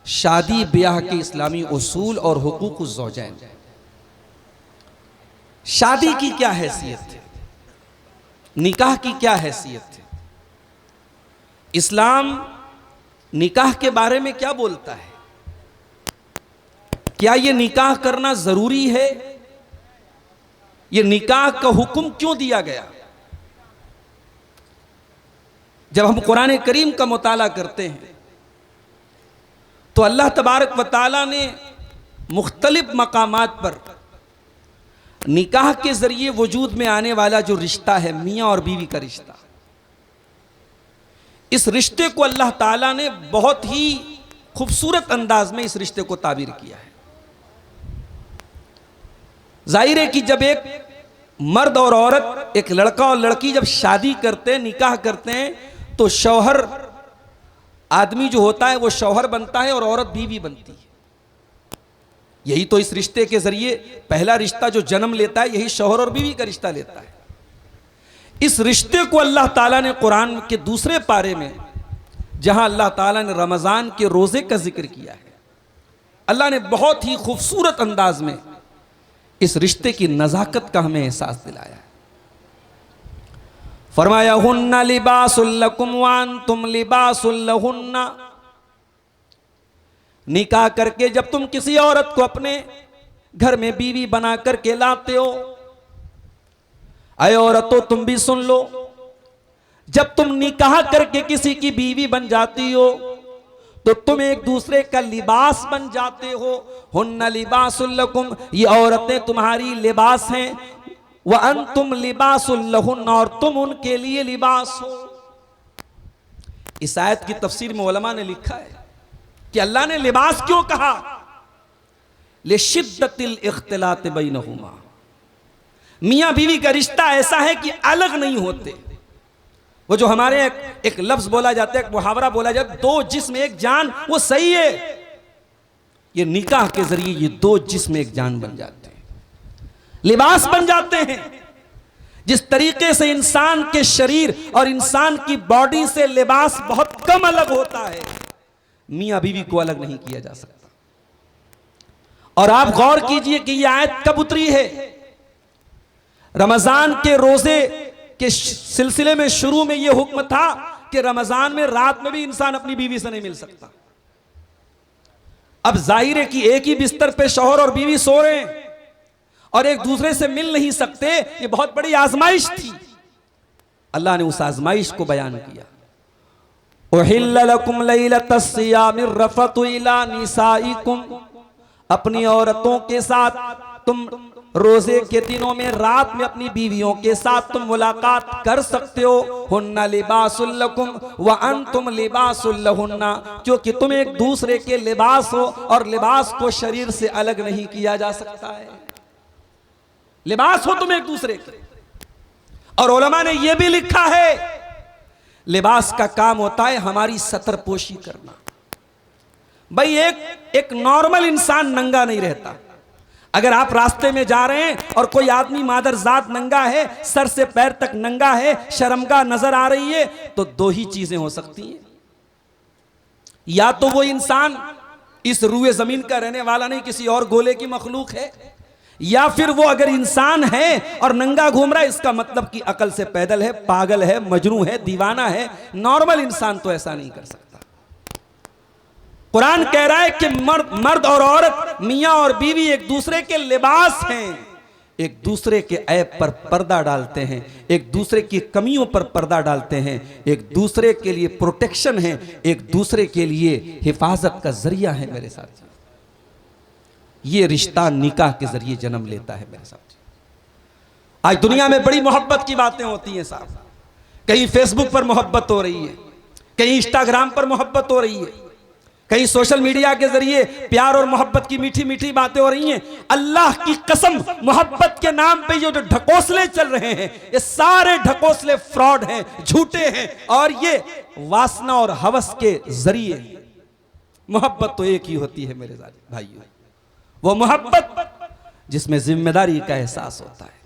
शादी ब्याह के इस्लामी उसूल और हुकूक ज़ौजैन। शादी की क्या हैसियत है, निकाह की क्या हैसियत है, इस्लाम निकाह के बारे में क्या बोलता है, क्या यह निकाह करना जरूरी है, यह निकाह का हुक्म क्यों दिया गया। जब हम कुरान करीम का मुताला करते हैं तो अल्लाह तबारक व तआला ने मुख्तलिफ मकामात पर निकाह के जरिए वजूद में आने वाला जो रिश्ता है, मियाँ और बीवी का रिश्ता, इस रिश्ते को अल्लाह ताला ने बहुत ही खूबसूरत अंदाज में इस रिश्ते को ताबीर किया है। जाहिर है कि जब एक मर्द और औरत, एक लड़का और लड़की जब शादी करते हैं, निकाह करते हैं, तो शौहर आदमी जो होता है वो शौहर बनता है और औरत बीवी बनती है। यही तो इस रिश्ते के जरिए पहला रिश्ता जो जन्म लेता है, यही शौहर और बीवी का रिश्ता लेता है। इस रिश्ते को अल्लाह ताला ने कुरान के दूसरे पारे में, जहां अल्लाह ताला ने रमजान के रोजे का जिक्र किया है, अल्लाह ने बहुत ही खूबसूरत अंदाज में इस रिश्ते की नजाकत का हमें एहसास दिलाया है। फरमाया हुन्ना लिबासुल लकुम व अंतुम लिबासुल लहुन्ना। निकाह करके जब तुम किसी औरत को अपने घर में बीवी बना करके लाते हो, अय औरतों तुम भी सुन लो, जब तुम निकाह करके किसी की बीवी बन जाती हो तो तुम एक दूसरे का लिबास बन जाते हो। हुन्ना लिबासुल लकुम, ये औरतें तुम्हारी लिबास हैं, व अंतुम लिबासुल लहुन्ना, और तुम उनके लिए लिबास हो। इस आयत की तफसीर में उलमा ने लिखा है कि अल्लाह ने लिबास क्यों कहा, लिशिद्दतिल इख्तिलात बैनहुमा। मियां बीवी का रिश्ता ऐसा है कि अलग नहीं होते। वो जो हमारे एक लफ्ज बोला जाता है, एक मुहावरा बोला जाता है, दो जिस्म एक जान, वो सही है। ये निकाह के जरिए ये दो जिस्म एक जान बन जाते हैं, लिबास बन जाते हैं। जिस तरीके से इंसान के शरीर और इंसान की बॉडी से लिबास बहुत कम अलग होता है, मियां बीवी को अलग नहीं किया जा सकता। और आप गौर कीजिए कि यह आयत कब उतरी है। रमजान के रोजे के सिलसिले में शुरू में यह हुक्म था कि रमजान में रात में भी इंसान अपनी बीवी से नहीं मिल सकता। अब जाहिर है कि एक ही बिस्तर पे शौहर और बीवी सो रहे हैं और एक दूसरे से मिल नहीं सकते। ये बहुत बड़ी आजमाइश थी। अल्लाह ने उस आजमाइश को बयान किया। उहिल्ल लकुम लैलतस सियामिर रफतु इला निसाइकुम, अपनी औरतों के साथ तुम रोजे के दिनों में रात में अपनी बीवियों के साथ तुम मुलाकात कर सकते हो। हुन्ना लिबासुल लकुम व अंतुम लिबासुल लहुन्ना, क्योंकि तुम एक दूसरे के लिबास हो और लिबास को शरीर से अलग नहीं किया जा सकता है। लिबास हो तुम एक दूसरे के। और उलमा ने यह भी लिखा है, लिबास का काम होता है हमारी सतर पोशी करना। भाई एक नॉर्मल इंसान नंगा नहीं रहता। अगर आप रास्ते में जा रहे हैं और कोई आदमी मादरजात नंगा है, सर से पैर तक नंगा है, शर्मगाह नजर आ रही है, तो दो ही चीजें हो सकती हैं। या तो वो इंसान इस रूए जमीन का रहने वाला नहीं, किसी और गोले की मखलूक है, या फिर वो अगर इंसान है और नंगा घूम रहा है, इसका मतलब कि अकल से पैदल है, पागल है, मजनू है, दीवाना है। नॉर्मल इंसान तो ऐसा नहीं कर सकता। कुरान कह रहा है कि मर्द और औरत, मियां और बीवी एक दूसरे के लिबास हैं, एक दूसरे के ऐब पर पर्दा डालते हैं, एक दूसरे की कमियों पर पर्दा डालते हैं, एक दूसरे के लिए प्रोटेक्शन है, एक दूसरे के लिए हिफाजत का जरिया है। मेरे साथ ये रिश्ता निकाह के जरिए जन्म लेता है। मेरे साथ आज दुनिया में बड़ी मोहब्बत की बातें होती हैं साहब। कहीं फेसबुक पर मोहब्बत हो रही है, कहीं इंस्टाग्राम पर मोहब्बत हो रही है, कहीं सोशल मीडिया के जरिए प्यार और मोहब्बत की मीठी मीठी बातें हो रही हैं। अल्लाह की कसम, मोहब्बत के नाम पे जो ढकोसले चल रहे हैं, ये सारे ढकोसले फ्रॉड हैं, झूठे हैं, और ये वासना और हवस के जरिए। मोहब्बत तो एक ही होती है मेरे भाइयों, वो मोहब्बत जिसमें जिम्मेदारी का एहसास होता है।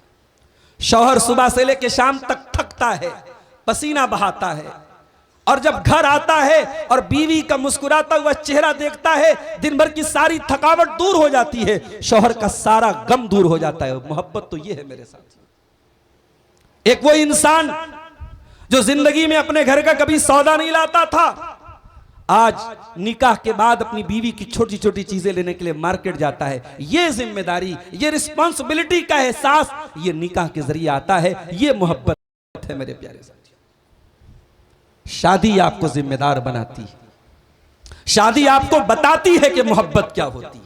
शौहर सुबह से लेकर शाम तक थकता है, पसीना बहाता है, और जब घर आता है और बीवी का मुस्कुराता हुआ चेहरा देखता है, दिन भर की सारी थकावट दूर हो जाती है, शौहर का सारा गम दूर हो जाता है। मोहब्बत तो ये है मेरे साथ। एक वो इंसान जो जिंदगी में अपने घर का कभी सौदा नहीं लाता था, आज निकाह के बाद अपनी बीवी की छोटी छोटी चीजें लेने के लिए मार्केट जाता है। ये जिम्मेदारी, ये रिस्पॉन्सिबिलिटी का एहसास ये निकाह के जरिए आता है। ये मोहब्बत है मेरे प्यारे साथियों। शादी आपको जिम्मेदार बनाती है, शादी आपको बताती है कि मोहब्बत क्या होती है।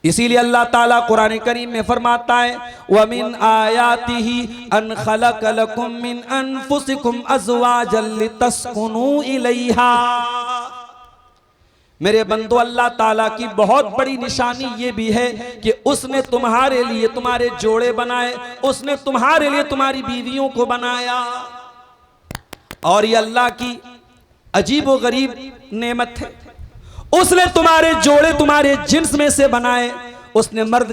इसीलिए अल्लाह ताला कुरान करीम में फरमाता है, वमिन आयातिही अन खलक लकुम मिन अनफुसिकुम अज़वाजन लितस्कुनू इलैहा। मेरे बंदो, अल्लाह ताला की बहुत बड़ी निशानी ये भी है कि उसने तुम्हारे लिए तुम्हारे जोड़े बनाए, उसने तुम्हारे लिए तुम्हारी बीवियों को बनाया। और ये अल्लाह की अजीब व गरीब नेमत है, उसने तुम्हारे जोड़े तुम्हारे जिन्स में से बनाए। उसने मर्द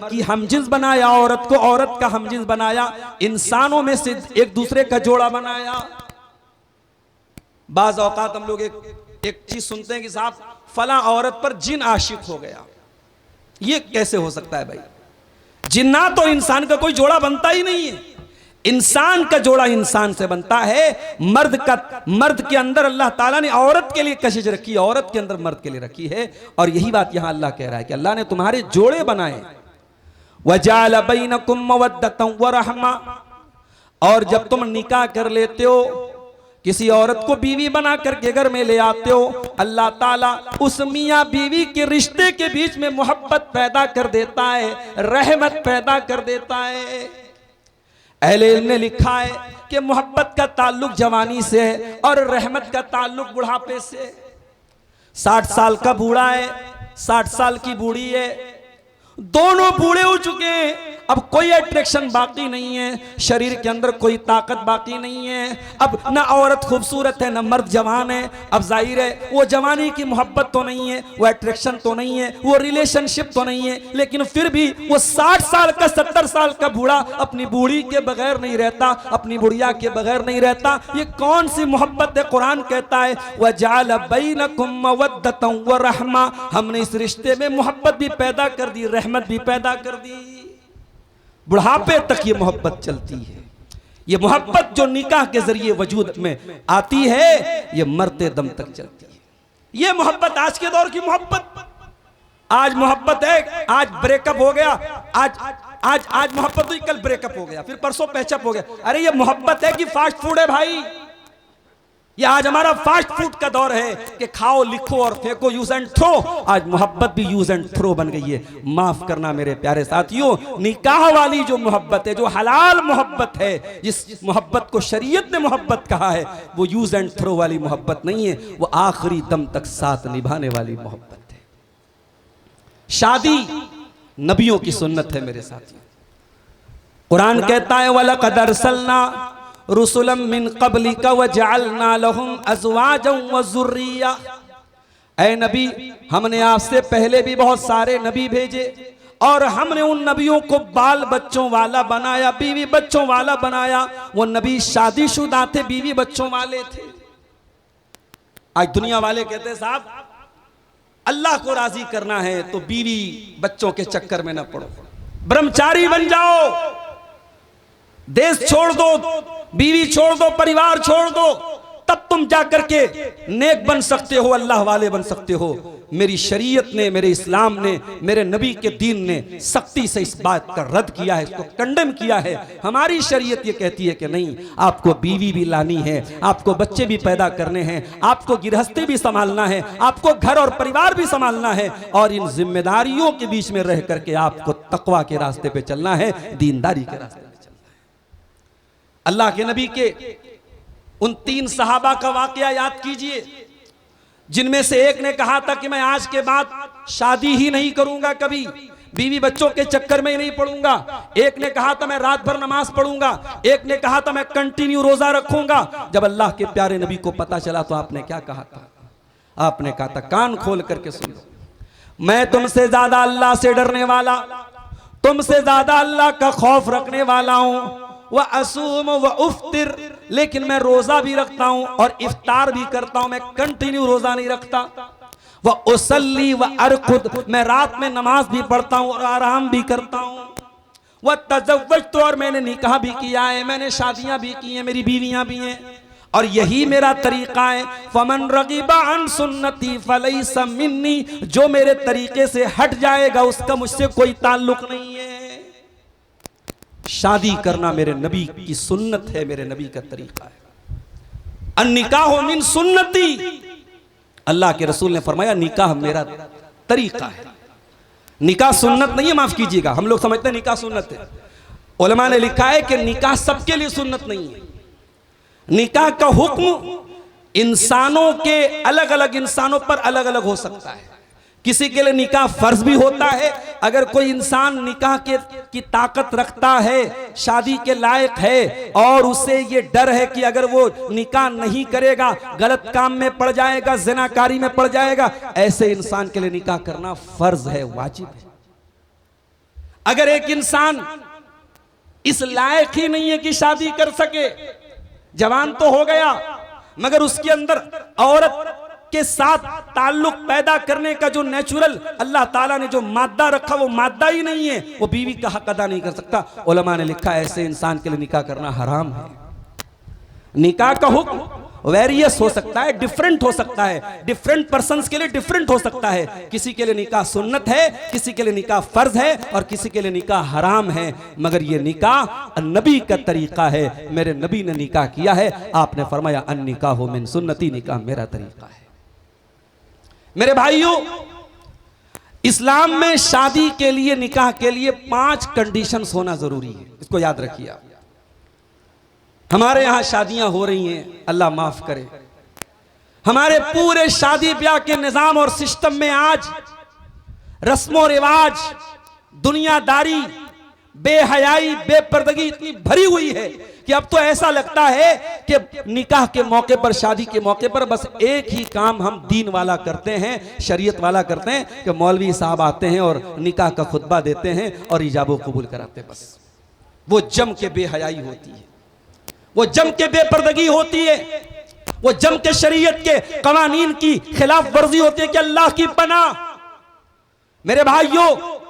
की हमजिन्स बनाया, औरत को औरत का हमजिन्स बनाया, इंसानों में से एक दूसरे का जोड़ा बनाया। बाज औकात हम लोग एक चीज सुनते हैं कि साहब फला औरत पर जिन आशिक हो गया। ये कैसे हो सकता है भाई? जिन्नात और इंसान का कोई जोड़ा बनता ही नहीं है। इंसान का जोड़ा इंसान से बनता है। मर्द के अंदर अल्लाह ताला ने औरत के लिए कशिश रखी है, औरत के अंदर मर्द के लिए रखी है। और यही बात यहां अल्लाह कह रहा है कि अल्लाह ने तुम्हारे जोड़े बनाए। वजाल बैनकुम मवद्दतन व रहमा। और जब तुम निकाह कर लेते हो, किसी औरत को बीवी बना करके घर में ले आते हो, अल्लाह ताला उस मियां बीवी के रिश्ते के बीच में मोहब्बत पैदा कर देता है, रहमत पैदा कर देता है। अहले इल्म ने लिखा है कि मोहब्बत का ताल्लुक जवानी से है और रहमत का ताल्लुक बुढ़ापे से। 60 साल का बूढ़ा है, 60 साल की बूढ़ी है, दोनों बूढ़े हो चुके हैं। अब कोई अट्रैक्शन बाकी नहीं है, शरीर के अंदर कोई ताकत बाकी नहीं है। अब ना औरत खूबसूरत है, ना मर्द जवान है। अब जाहिर है वो जवानी की मोहब्बत तो नहीं है, वो अट्रैक्शन तो नहीं है, वो रिलेशनशिप तो नहीं है। लेकिन फिर भी वो 60 साल का 70 साल का बूढ़ा अपनी बूढ़ी के बगैर नहीं रहता, अपनी बुढ़िया के बगैर नहीं रहता। ये कौन सी मोहब्बत है? कुरान कहता है वजाल बैनकुम मवद्दतन व रहमा। हमने इस रिश्ते में मोहब्बत भी पैदा कर दी, रहमत भी पैदा कर दी। बुढ़ापे तक ये मोहब्बत चलती है। ये मोहब्बत जो निकाह के जरिए वजूद में आती है, ये मरते दम तक चलती है। ये मोहब्बत आज के दौर की मोहब्बत। आज मोहब्बत है, आज ब्रेकअप हो गया, आज मोहब्बत हुई, कल ब्रेकअप हो गया, फिर परसों पैचअप हो गया। अरे ये मोहब्बत है कि फास्ट फूड है भाई? ये आज हमारा फास्ट फूड का दौर है कि खाओ, लिखो और फेंको, यूज एंड थ्रो। आज मोहब्बत भी यूज एंड थ्रो बन गई है। माफ करना मेरे प्यारे साथियों, निकाह वाली जो मोहब्बत है, जो हलाल मोहब्बत है, जिस मोहब्बत को शरीयत ने मोहब्बत कहा है, वो यूज एंड थ्रो वाली मोहब्बत नहीं है, वो आखिरी दम तक साथ निभाने वाली मोहब्बत है। शादी नबियों की सुन्नत है मेरे साथियों। कुरान कहता है वलक़द अरसलना रुसुलम मिन क़ब्लिका वजअलना लहुम अज़वाजन व ज़ुर्रिया। ऐ नबी, हमने आपसे पहले भी बहुत सारे नबी भेजे और हमने उन नबियों को बाल बच्चों वाला बनाया, बीवी बच्चों वाला बनाया। वो नबी शादीशुदा थे, बीवी बच्चों वाले थे। आज दुनिया वाले कहते हैं साहब अल्लाह को राजी करना है तो बीवी बच्चों के चक्कर में ना पड़ो, ब्रह्मचारी बन जाओ, देश छोड़ दो, बीवी छोड़ दो, परिवार छोड़ दो, तब तुम जाकर के नेक बन सकते हो, अल्लाह वाले बन सकते हो। मेरी शरीयत ने, मेरे इस्लाम ने, मेरे नबी के दीन ने सख्ती से इस बात का रद्द किया है, इसको कंडेम किया है। हमारी शरीयत ये कहती है कि नहीं, आपको बीवी भी लानी है, आपको बच्चे भी पैदा करने हैं, आपको गृहस्थी भी संभालना है, आपको घर और परिवार भी संभालना है, और इन जिम्मेदारियों के बीच में रह करके आपको तकवा के रास्ते पे चलना है, दीनदारी के रास्ते पे चलना है। अल्लाह के नबी के उन 3 सहाबा का वाकया याद कीजिए, जिनमें से एक ने कहा था कि मैं आज के बाद शादी ही नहीं करूंगा, कभी बीवी बच्चों के चक्कर में ही नहीं पड़ूंगा। एक ने कहा था मैं रात भर नमाज पढ़ूंगा, एक ने कहा था मैं कंटिन्यू रोजा रखूंगा। जब अल्लाह के प्यारे नबी को पता चला तो आपने क्या कहा था? आपने कहा था कान खोल करके सुन लो, मैं तुमसे ज्यादा अल्लाह से डरने वाला, तुमसे ज्यादा अल्लाह का खौफ रखने वाला हूं। व असूम व उफ्तिर लेकिन मैं रोजा भी रखता हूं और इफ्तार भी करता हूं, मैं कंटिन्यू रोजा नहीं रखता। वह उसल्ली व अरकुद, मैं रात में नमाज भी पढ़ता हूं और आराम भी करता हूं। वह तज़व्वज, तो और मैंने निकाह भी किया है, मैंने शादियां भी की हैं, मेरी बीवियां भी हैं, और यही मेरा तरीका है। फमन रगीबा अन सुन्नती फलैसा मिन्नी, जो मेरे तरीके से हट जाएगा उसका मुझसे कोई ताल्लुक नहीं है। शादी करना मेरे नबी की सुन्नत है, मेरे नबी का तरीका है। अन निकाह मिन सुन्नती, अल्लाह के रसूल ने फरमाया निकाह मेरा तरीका है। निकाह सुन्नत नहीं है, माफ कीजिएगा, हम लोग समझते हैं निकाह सुन्नत है। उलमा ने लिखा है कि निकाह सबके लिए सुन्नत नहीं है। निकाह का हुक्म इंसानों के अलग अलग इंसानों पर अलग अलग हो सकता है। किसी के लिए निकाह फर्ज भी होता है। अगर कोई इंसान निकाह की ताकत रखता है, शादी के लायक है, और उसे ये डर है कि अगर वो निकाह नहीं करेगा गलत काम में पड़ जाएगा, ज़िनाकारी में पड़ जाएगा, ऐसे इंसान के लिए निकाह करना फर्ज है, वाजिब है। अगर एक इंसान इस लायक ही नहीं है कि शादी कर सके, जवान तो हो गया मगर उसके अंदर औरत के साथ ताल्लुक पैदा करने का जो नेचुरल अल्लाह ताला ने जो मादा रखा वो मादा ही नहीं है, वो बीवी का हक अदा नहीं कर सकता। उलमा ने लिखा ऐसे इंसान के लिए निकाह करना हराम है। निकाह का हुक्म वेरियस हो सकता है, डिफरेंट हो सकता है, डिफरेंट पर्सन्स के लिए डिफरेंट हो सकता है। किसी के लिए निकाह सुन्नत है, किसी के लिए निकाह फर्ज है, और किसी के लिए निकाह हराम है। मगर ये निकाह नबी का तरीका है, मेरे नबी ने निकाह किया है। आपने फरमाया अन निकाह मिन सुन्नती, निकाह मेरा तरीका है। मेरे भाइयों, इस्लाम में शादी के लिए, निकाह के लिए 5 कंडीशंस होना जरूरी है, इसको याद रखिए आप। हमारे यहां शादियां हो रही हैं, अल्लाह माफ करे, हमारे पूरे शादी ब्याह के निजाम और सिस्टम में आज रस्मों रिवाज, दुनियादारी, बेहयाई, बेपर्दगी इतनी भरी हुई है कि अब तो ऐसा लगता है कि निकाह के मौके पर, शादी के मौके पर बस एक ही काम हम दीन वाला करते हैं, शरीयत वाला करते हैं कि मौलवी साहब आते हैं और निकाह का खुतबा देते हैं और इजाबो कबूल कराते हैं। बस वो जम के बेहयाई होती है, वो जम के बेपर्दगी होती है, वो जम के शरीयत के कवानीन की खिलाफ वर्जी होती है कि अल्लाह की पनाह। मेरे भाइयों,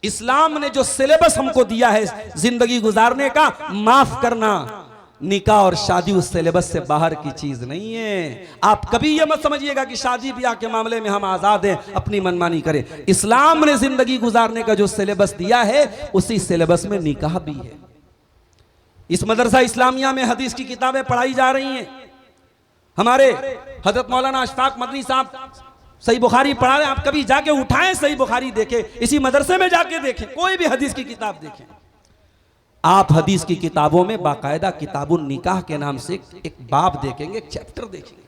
इस्लाम ने जो सिलेबस हमको दिया है जिंदगी गुजारने का, माफ करना, निकाह और शादी उस सिलेबस से बाहर की चीज नहीं है। आप कभी ये मत समझिएगा कि शादी ब्याह के मामले में हम आजाद हैं, अपनी मनमानी करें। इस्लाम ने जिंदगी गुजारने का जो सिलेबस दिया है उसी सिलेबस में निकाह भी है। इस मदरसा इस्लामिया में हदीस की किताबें पढ़ाई जा रही हैं। हमारे हजरत मौलाना अशफाक मदनी साहब सही बुखारी पढ़ा रहे हैं। आप कभी जाके उठाएं, सही बुखारी देखें, इसी मदरसे में जाके देखें, कोई भी हदीस की किताब देखें। आप हदीस की किताबों में बाकायदा किताबुन निकाह के नाम से एक बाब देखेंगे, एक चैप्टर देखेंगे।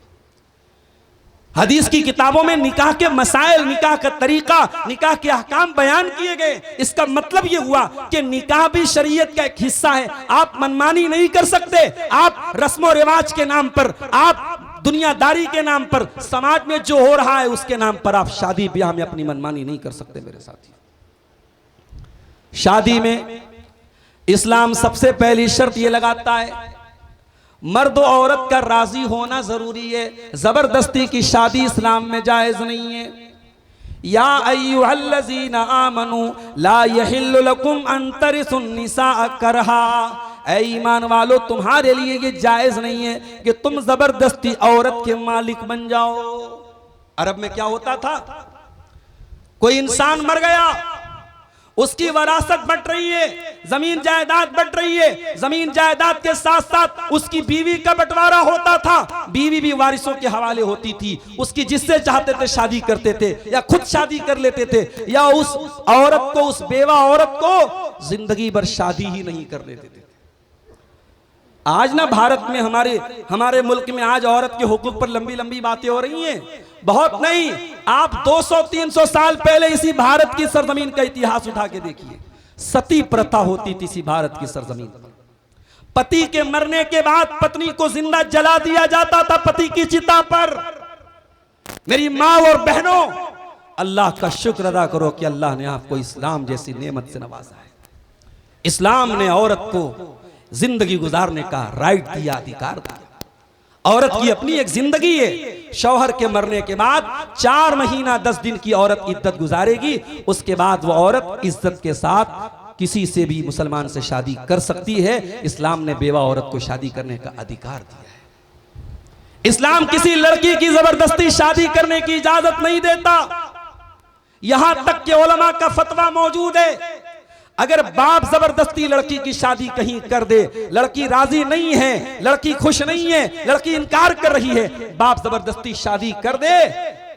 हदीस की किताबों में निकाह के मसाइल, निकाह का तरीका, निकाह के अहकाम बयान किए गए। इसका मतलब यह हुआ कि निकाह भी शरीयत का एक हिस्सा है। आप मनमानी नहीं कर सकते। आप रस्मों रिवाज के नाम पर, आप दुनियादारी के नाम पर, समाज में जो हो रहा है उसके नाम पर आप शादी ब्याह में अपनी मनमानी नहीं कर सकते। मेरे साथी, शादी में इस्लाम सबसे पहली शर्त यह लगाता है मर्द और औरत का राजी होना जरूरी है। जबरदस्ती की शादी इस्लाम में जायज नहीं है। या अय्युहल्लज़ीना आमनू ला यहिल्लु लकुम अन तरिसुन निसा करहा, ऐ ईमान वालो तुम्हारे लिए ये जायज नहीं है कि तुम जबरदस्ती औरत के मालिक बन जाओ। अरब में क्या होता था, कोई इंसान मर गया, उसकी वरासत बंट रही है, जमीन जायदाद बंट रही है, जमीन जायदाद के साथ साथ उसकी बीवी का बंटवारा होता था। बीवी भी वारिसों के हवाले होती थी। उसकी जिससे चाहते थे शादी करते थे, या खुद शादी कर लेते थे, या उस औरत को, उस बेवा औरत को जिंदगी भर शादी ही नहीं कर लेते थे। आज ना भारत में, हमारे मुल्क में आज औरत के हुकूक पर लंबी लंबी बातें हो रही हैं। बहुत नहीं, आप 200-300 साल पहले इसी भारत की सरजमीन का इतिहास उठा के देखिए। सती प्रथा होती थी इसी भारत की सरजमीन पर। पति के मरने के बाद पत्नी को जिंदा जला दिया जाता था पति की चिता पर। मेरी माँ और बहनों, अल्लाह का शुक्र अदा करो कि अल्लाह ने आपको इस्लाम जैसी नेमत से नवाजा है। इस्लाम ने औरत को जिंदगी गुजारने का राइट दिया, अधिकार दिया। औरत की अपनी एक जिंदगी है। शौहर के मरने के बाद 4 महीना 10 दिन की औरत इद्दत गुजारेगी, उसके बाद वो औरत इज्जत के साथ किसी से भी मुसलमान से शादी कर सकती है। इस्लाम ने बेवा औरत को शादी करने का अधिकार दिया है। इस्लाम किसी लड़की की जबरदस्ती शादी करने की इजाजत नहीं देता। यहां तक कि उलमा का फतवा मौजूद है, अगर बाप जबरदस्ती लड़की की शादी कहीं कर दे, लड़की राजी नहीं है, लड़की खुश नहीं है, लड़की इनकार कर रही है, बाप जबरदस्ती शादी कर दे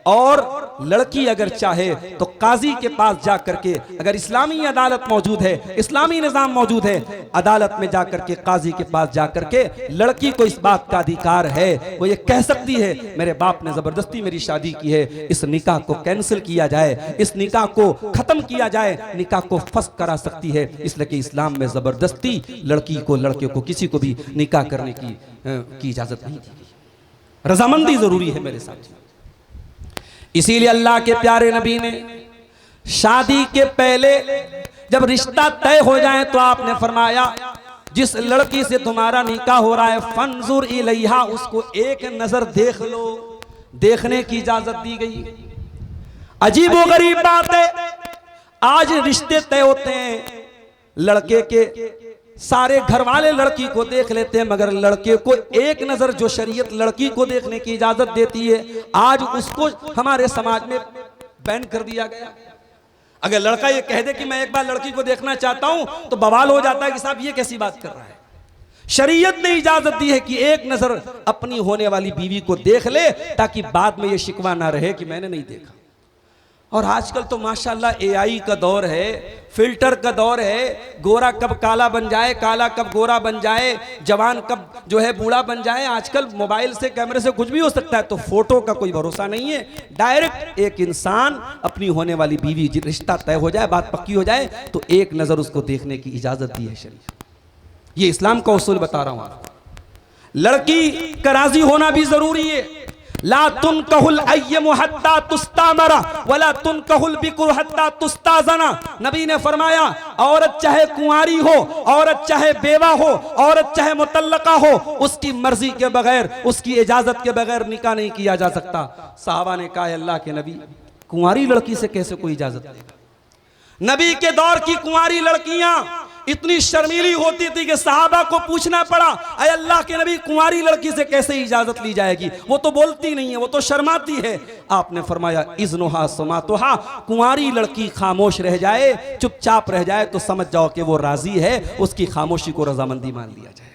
और लड़की अगर चाहे तो काजी के पास जा करके, अगर इस्लामी अदालत मौजूद है, इस्लामी निजाम मौजूद है, अदालत में जाकर के काजी के पास जाकर के लड़की को इस बात का अधिकार है, वो ये कह सकती है मेरे बाप ने जबरदस्ती मेरी शादी की है, इस निकाह को कैंसिल किया जाए, इस निकाह को खत्म किया जाए, निकाह को फस्ख करा सकती है। इसलिए कि इस्लाम में जबरदस्ती लड़की को, लड़के को, किसी को भी निकाह करने की इजाजत नहीं दी गई। रजामंदी जरूरी है मेरे साथ। इसीलिए अल्लाह के प्यारे नबी ने शादी के पहले जब रिश्ता तय हो जाए तो आपने फरमाया जिस लड़की से तुम्हारा निकाह हो रहा है फंजुर इलैहा, उसको एक नजर देख लो। देखने की इजाजत दी गई। अजीब व गरीब बात है, आज रिश्ते तय होते हैं, लड़के के सारे घर वाले लड़की को देख लेते हैं, मगर लड़के को एक नजर जो शरीयत लड़की को देखने की इजाजत देती है, आज उसको हमारे समाज में बैन कर दिया गया। अगर लड़का ये कह दे कि मैं एक बार लड़की को देखना चाहता हूं तो बवाल हो जाता है कि साहब ये कैसी बात कर रहा है। शरीयत ने इजाजत दी है कि एक नजर अपनी होने वाली बीवी को देख ले, ताकि बाद में ये शिकवा ना रहे कि मैंने नहीं देखा। और आजकल तो माशाल्लाह एआई का दौर है, फिल्टर का दौर है, गोरा कब काला बन जाए, काला कब गोरा बन जाए, जवान कब जो है बूढ़ा बन जाए। आजकल मोबाइल से, कैमरे से कुछ भी हो सकता है, तो फोटो का कोई भरोसा नहीं है। डायरेक्ट एक इंसान अपनी होने वाली बीवी, रिश्ता तय हो जाए, बात पक्की हो जाए, तो एक नजर उसको देखने की इजाजत दी है शरीयत। ये इस्लाम का उसूल बता रहा हूं आपको। लड़की का राजी होना भी जरूरी है। ला तुनकहुल अय्यमु हत्ता तुस्तामरा वला तुनकहुल बिकुर हत्ता तुस्ताजना। नबी ने फरमाया औरत चाहे कुंवारी हो, औरत चाहे बेवा हो, औरत चाहे मुतल्लका हो, उसकी मर्जी के बगैर, उसकी इजाजत के बगैर निकाह नहीं किया जा सकता। साहबा ने कहा अल्लाह के नबी, कुंवारी लड़की से कैसे कोई इजाजत देगा? नबी के दौर की कुंवारी लड़कियां इतनी शर्मीली होती थी कि सहाबा को पूछना पड़ा, अय अल्लाह के नबी कुंवारी लड़की से कैसे इजाजत ली जाएगी? वो तो बोलती नहीं है, वो तो शर्माती है। आपने फरमाया इज़्नुहा सुमातुहा, कुंवारी लड़की खामोश रह जाए, चुपचाप रह जाए तो समझ जाओ कि वो राजी है, उसकी खामोशी को रजामंदी मान लिया जाएगा।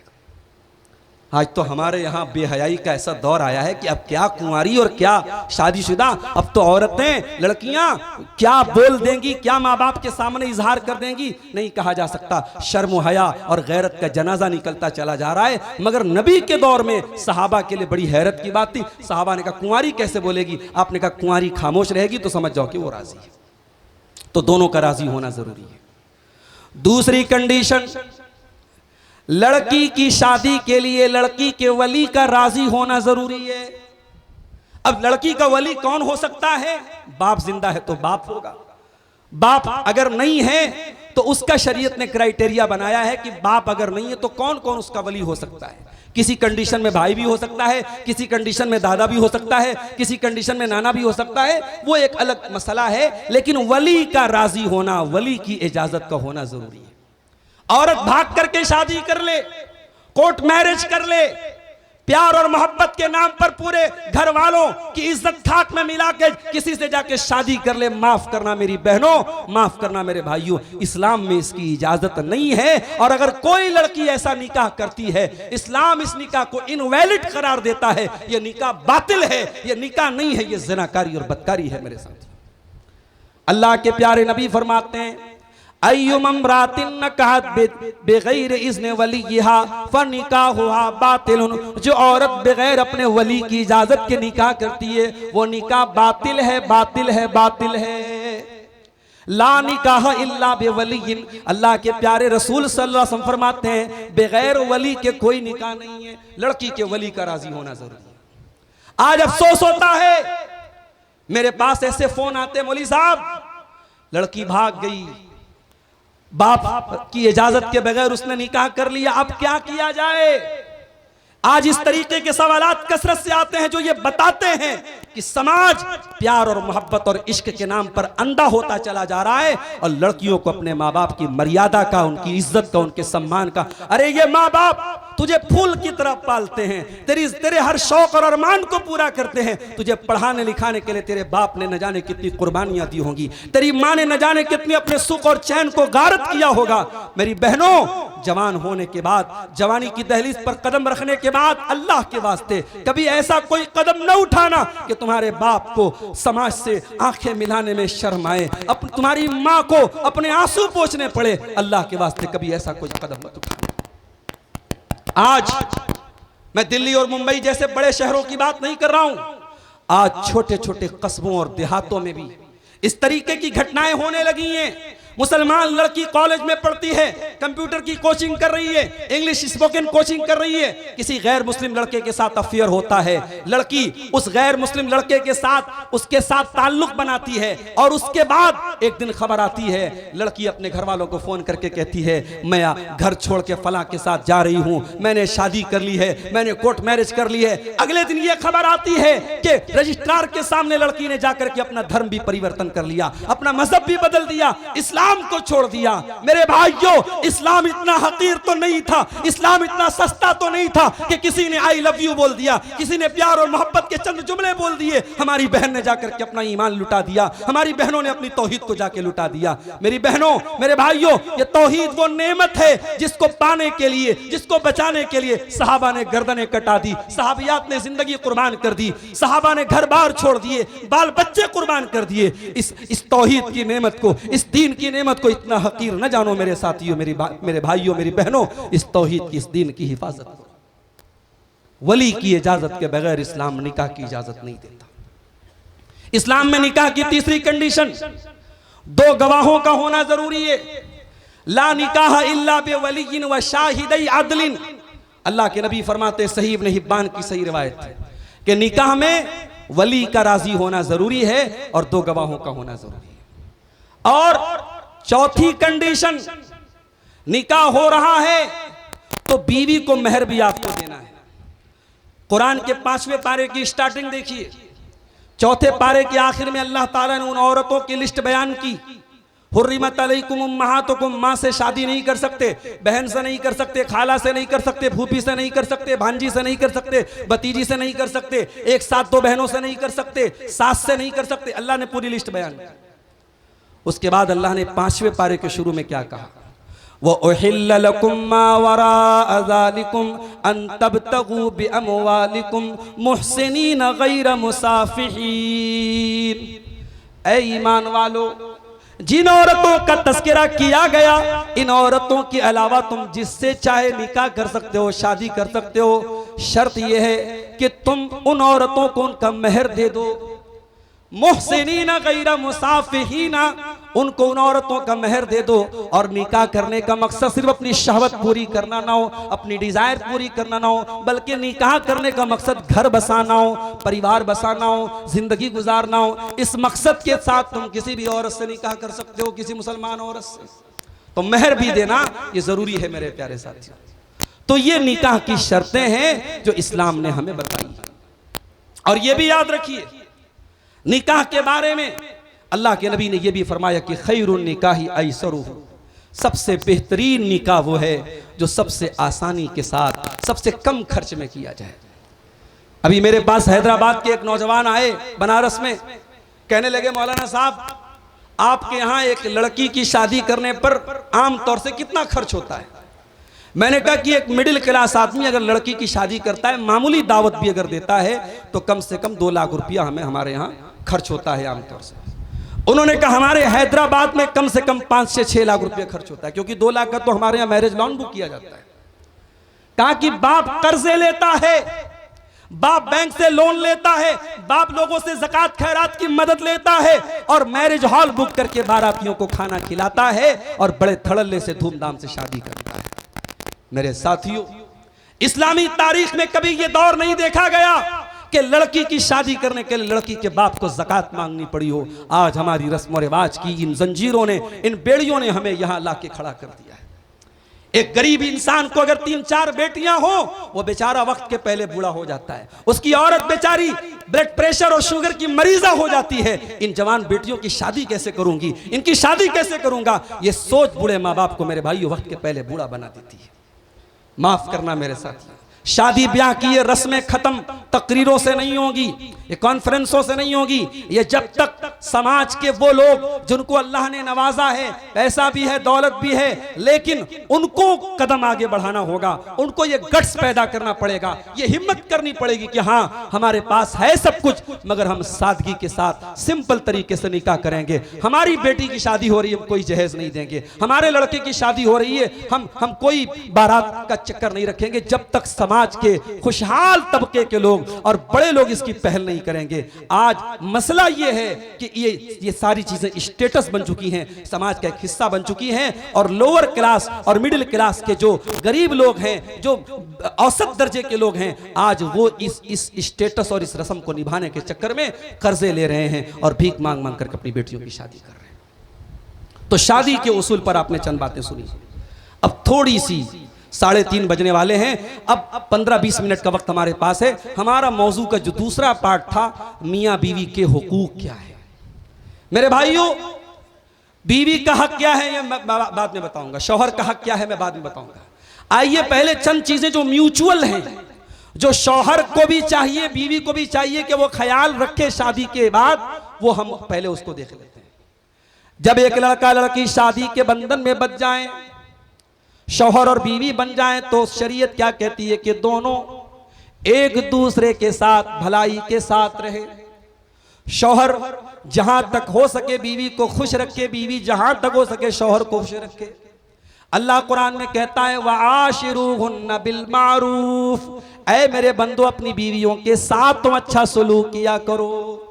आज तो हमारे यहाँ बेहयाई का ऐसा दौर आया है कि अब क्या कुंवारी और क्या शादीशुदा, अब तो औरतें, लड़कियां क्या बोल देंगी, क्या माँ बाप के सामने इजहार कर देंगी, नहीं कहा जा सकता। शर्म हया और गैरत का जनाजा निकलता चला जा रहा है। मगर नबी के दौर में सहाबा के लिए बड़ी हैरत की बात थी। सहाबा ने कहा कुंवारी कैसे बोलेगी? आपने कहा कुंवारी खामोश रहेगी तो समझ जाओ कि वो राजी है। तो दोनों का राजी होना जरूरी है। दूसरी कंडीशन, लड़की की शादी के लिए लड़की के वली का राजी होना जरूरी है। अब लड़की का वली कौन हो सकता है? बाप जिंदा है तो बाप होगा, बाप अगर नहीं है तो उसका शरीयत ने क्राइटेरिया बनाया है कि बाप अगर नहीं है तो कौन कौन उसका वली हो सकता है। किसी कंडीशन में भाई भी हो सकता है, किसी कंडीशन में दादा भी हो सकता है, किसी कंडीशन में नाना भी हो सकता है, वो एक अलग मसला है। लेकिन वली का राजी होना, वली की इजाजत का होना जरूरी है। औरत भाग करके शादी कर ले, कोर्ट मैरिज कर ले, प्यार और मोहब्बत के नाम पर पूरे घर वालों की इज्जत खाक में मिला के किसी से जाके शादी कर ले, माफ करना मेरी बहनों, माफ करना मेरे भाइयों, इस्लाम में इसकी इजाजत नहीं है। और अगर कोई लड़की ऐसा निकाह करती है, इस्लाम इस निकाह को इनवैलिड करार देता है। यह निकाह बातिल है, यह निकाह नहीं है, यह ज़िनाकारी और बदकारी है मेरे साथ। अल्लाह के प्यारे नबी फरमाते हैं अय्युम इम्रातिन नकाहत बगैर इज़्न वलियहा फनिकाहुहा बातिलुन। जो औरत बगैर अपने वली की इजाजत के निकाह करती है वो निकाह बातिल है, बातिल है, बातिल है। ला निकाह इल्ला बिवलियिन। अल्लाह के प्यारे रसूल सल्लल्लाहु अलैहि वसल्लम फरमाते हैं बगैर वली के कोई निकाह नहीं है। लड़की के वली का राजी होना जरूरी है। आज अफसोस होता है, मेरे पास ऐसे फोन आते हैं, मौलवी साहब लड़की भाग गई, बाप की इजाजत के बगैर उसने निकाह कर लिया, अब क्या किया जाए। आज इस तरीके के सवालात कसरत से आते हैं जो ये बताते हैं कि समाज प्यार और मोहब्बत और इश्क के नाम पर अंधा होता चला जा रहा है और लड़कियों को अपने माँ बाप की मर्यादा का, उनकी इज्जत का, उनके सम्मान का, अरे ये माँ बाप तुझे फूल की तरह पालते हैं, तेरे हर शौक और अरमान को पूरा करते हैं, तुझे पढ़ाने लिखाने के लिए तेरे बाप ने न जाने कितनी कुर्बानियां दी होंगी, तेरी माँ ने न जाने कितनी अपने सुख और चैन को गारत किया होगा। मेरी बहनों, जवान होने के बाद, जवानी की दहलीज पर कदम रखने के बाद अल्लाह के वास्ते कभी ऐसा कोई कदम न उठाना कि तुम्हारे बाप को समाज से आंखें मिलाने में शर्म आए, तुम्हारी माँ को अपने आंसू पोंछने पड़े। अल्लाह के वास्ते कभी ऐसा कोई कदम मत उठाना। आज मैं दिल्ली और मुंबई जैसे बड़े शहरों की बात नहीं कर रहा हूं, आज छोटे छोटे कस्बों और देहातों में भी इस तरीके की घटनाएं होने लगी हैं। मुसलमान लड़की कॉलेज में पढ़ती है, कंप्यूटर की कोचिंग कर रही है, इंग्लिश स्पोकन कोचिंग कर रही है, किसी गैर मुस्लिम लड़के के साथ अफेयर होता है, लड़की उस गैर मुस्लिम लड़के के साथ उसके साथ ताल्लुक बनाती है और उसके बाद एक दिन खबर आती है, लड़की अपने घर वालों को फोन करके कहती है मैं घर छोड़ के फलां के साथ जा रही हूं, मैंने शादी कर ली है, मैंने कोर्ट मैरिज कर ली है। अगले दिन यह खबर आती है कि रजिस्ट्रार के सामने लड़की ने जाकर के अपना धर्म भी परिवर्तन कर लिया, अपना मजहब भी बदल दिया, इस्लाम को छोड़ दिया। मेरे भाइयों, इस्लाम इतना हकीर तो नहीं था, इस्लाम इतना सस्ता तो नहीं था कि किसी ने आई लव यू बोल दिया, किसी ने प्यार और मोहब्बत के चंद जुमले बोल दिए, हमारी बहन ने जाकर के अपना ईमान लुटा दिया, हमारी बहनों ने अपनी तौहीद को जाके लुटा दिया। मेरी बहनों, मेरे भाइयों, ये तौहीद वो नेमत है जिसको पाने के लिए, जिसको बचाने के लिए सहाबा ने गर्दनें कटा दी, सहाबियात ने जिंदगी कुर्बान कर दी, सहाबा ने घर बार छोड़ दिए, बाल बच्चे कुर्बान कर दिए। इस तौहीद की नेमत को, इस दीन की नेमत को इतना हकीर न जानो मेरे साथियों, मेरे भाइयों, मेरी बहनों, इस तौहीद की, इस दीन की हिफाजत करो। वली की इजाजत के बगैर इस्लाम निकाह की इजाजत नहीं देता। इस्लाम में निकाह की तीसरी कंडीशन 2 गवाहों का होना जरूरी है। ला निकाह इल्ला बिवलिय्यिन व शाहिदै अदलिन। अल्लाह के नबी फरमाते, सही इब्न हिब्बान की सही रिवायत है कि निकाह में वली का राजी होना जरूरी है और 2 गवाहों का होना जरूरी है। और चौथी कंडीशन, निकाह हो रहा है तो बीवी को मेहर भी आपको देना है। कुरान के 5वें पारे की स्टार्टिंग देखिए, 4थे पारे के आखिर में अल्लाह ताला ने उन औरतों की लिस्ट बयान की। हुर्रिमत अलैकुम उम्महातुकुम, माँ से शादी नहीं कर सकते, बहन से नहीं कर सकते, खाला से नहीं कर सकते, फूफी से नहीं कर सकते, भांजी से नहीं कर सकते, भतीजी से नहीं कर सकते, एक साथ 2 बहनों से नहीं कर सकते, सास से नहीं कर सकते। अल्लाह ने पूरी लिस्ट बयान की। उसके बाद अल्लाह ने 5वें पारे के शुरू में क्या कहा, वो उहिल्ल लकुम मा वराअ ज़ालिकुम अन तब्तगू बिअमवालिकुम मुहसिनीन गैर मुसाफिहीन। ऐ ईमान वालो, जिन औरतों का तस्करा किया गया, इन औरतों के अलावा तुम जिससे चाहे निकाह कर सकते हो, शादी कर सकते हो। शर्त यह है कि तुम उन औरतों को उनका मेहर दे दो। मुहसिनीना गैर मुसाफिहीना, उनको उन औरतों का मेहर दे दो। और निकाह करने का मकसद सिर्फ अपनी शहवत पूरी करना ना हो, अपनी डिजायर पूरी करना ना हो, बल्कि निकाह करने का मकसद घर बसाना हो, परिवार बसाना हो, जिंदगी गुजारना हो। इस मकसद के साथ तुम किसी भी औरत से निकाह कर सकते हो, किसी मुसलमान औरत से। तो मेहर भी देना ये जरूरी है मेरे प्यारे साथियों। तो ये निकाह की शर्तें हैं जो इस्लाम ने हमें बताई। और ये भी याद रखिए, निकाह के बारे में अल्लाह के नबी ने यह भी फरमाया कि खैरुन निकाही ऐसरुहु, सबसे बेहतरीन निकाह वो है जो सबसे आसानी के साथ सबसे कम खर्च में किया जाए। अभी मेरे पास हैदराबाद के एक नौजवान आए बनारस में, कहने लगे मौलाना साहब आपके यहाँ एक लड़की की शादी करने पर आमतौर से कितना खर्च होता है। मैंने कहा कि एक मिडिल क्लास आदमी अगर लड़की की शादी करता है, मामूली दावत भी अगर देता है, तो कम से कम 2 लाख रुपया हमें हमारे यहाँ खर्च होता है आमतौर से। उन्होंने कहा हमारे हैदराबाद में कम से कम 5 से 6 लाख रुपया खर्च होता है, क्योंकि 2 लाख का तो हमारे यहाँ मैरिज लॉन बुक किया जाता है। कहा कि बाप कर्जे लेता है, बाप बैंक से लोन लेता है, बाप लोगों से ज़कात खैरात की मदद लेता है और मैरिज हॉल बुक करके बारातियों को खाना खिलाता है और बड़े धड़ल्ले से धूमधाम से शादी करता है। मेरे साथियों, इस्लामी तारीख में कभी यह दौर नहीं देखा गया कि लड़की की शादी करने के लिए लड़की के बाप को ज़कात मांगनी पड़ी हो। आज हमारी रस्म और रिवाज की इन जंजीरों ने, इन बेड़ियों ने हमें यहां लाके खड़ा कर दिया है। एक गरीब इंसान को अगर 3-4 बेटियां हो, वो बेचारा वक्त के पहले बूढ़ा हो जाता है। उसकी औरत बेचारी ब्लड प्रेशर और शुगर की मरीजा हो जाती है। इन जवान बेटियों की शादी कैसे करूंगी, इनकी शादी कैसे करूंगा, ये सोच बूढ़े माँ बाप को मेरे भाइयों वक्त के पहले बूढ़ा बना देती है। माफ करना मेरे साथियों, शादी ब्याह की ये रस्में खत्म तकरीरों से नहीं होगी, ये कॉन्फ्रेंसों से नहीं होगी। ये जब तक समाज के वो लोग जिनको अल्लाह ने नवाजा है, पैसा भी है, दौलत भी है, लेकिन उनको कदम आगे बढ़ाना होगा, उनको ये गट्स पैदा करना पड़ेगा, ये हिम्मत करनी पड़ेगी कि हाँ हमारे पास है सब कुछ, मगर हम सादगी के साथ सिंपल तरीके से निकाह करेंगे। हमारी बेटी की शादी हो रही है, हम कोई जहेज नहीं देंगे। हमारे लड़के की शादी हो रही है, हम कोई बारात का चक्कर नहीं रखेंगे जब तक समाज के खुशहाल तबके के लोग और बड़े लोग इसकी पहल नहीं करेंगे। आज मसला ये है कि ये सारी चीजें स्टेटस बन चुकी हैं, समाज का एक हिस्सा बन चुकी हैं, और लोअर क्लास और मिडिल क्लास के जो गरीब लोग हैं, जो औसत दर्जे के लोग हैं, आज वो इस स्टेटस और इस रस्म को निभाने के चक्कर में कर्जे ले रहे हैं और भीख मांग मांग करके अपनी बेटियों की शादी कर रहे हैं। तो शादी के उसूल पर आपने चंद बातें सुनी। अब थोड़ी सी 3:30 बजने वाले हैं, अब 15-20 मिनट का वक्त हमारे पास है। हमारा मौजू का जो दूसरा पार्ट था, मियाँ बीवी के हुकूक क्या है। मेरे भाइयों, बीवी का हक क्या है ये मैं बाद में बताऊंगा, शौहर का हक क्या है मैं बाद में बताऊंगा। आइए पहले चंद चीजें जो म्यूचुअल हैं, जो शौहर को भी चाहिए, बीवी को भी चाहिए कि वो ख्याल रखे शादी के बाद, वो हम पहले उसको देख लेते हैं। जब एक लड़का लड़की शादी के बंधन में बंध जाएं, शौहर और बीवी बन जाएं, तो शरीयत क्या कहती है कि दोनों एक दूसरे के साथ भलाई के साथ रहे। शौहर जहां तक हो सके बीवी को खुश रखे, बीवी जहां तक हो सके शौहर को खुश रखे। अल्लाह कुरान में कहता है वआशिरूहुन्ना बिल मारूफ, ऐ मेरे बंदो अपनी बीवियों के साथ तुम अच्छा सलूक किया करो।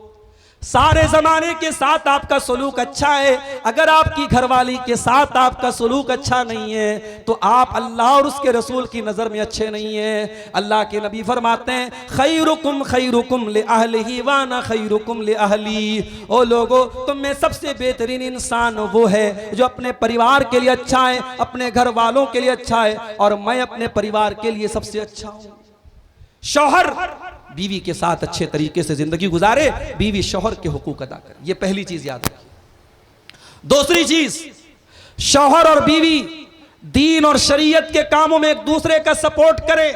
सारे जमाने के साथ आपका सलूक अच्छा है, अगर आपकी घरवाली के साथ आपका सलूक अच्छा नहीं है तो आप अल्लाह और उसके रसूल की नज़र में अच्छे नहीं है। अल्लाह के नबी फरमाते हैं खैरुकुम खैरुकुम ले अहलिही व अना खैरुकुम ले अहली। ओ लोगो, तुम में सबसे बेहतरीन इंसान वो है जो अपने परिवार के लिए अच्छा है, अपने घर वालों के लिए अच्छा है, और मैं अपने परिवार के लिए सबसे अच्छा हूँ। शौहर बीवी के साथ अच्छे तरीके से जिंदगी गुजारे, बीवी शौहर के हुकूक अदा करे, ये पहली चीज याद रखिए। दूसरी चीज, शौहर और बीवी दीन और शरीयत के कामों में एक दूसरे का सपोर्ट करे।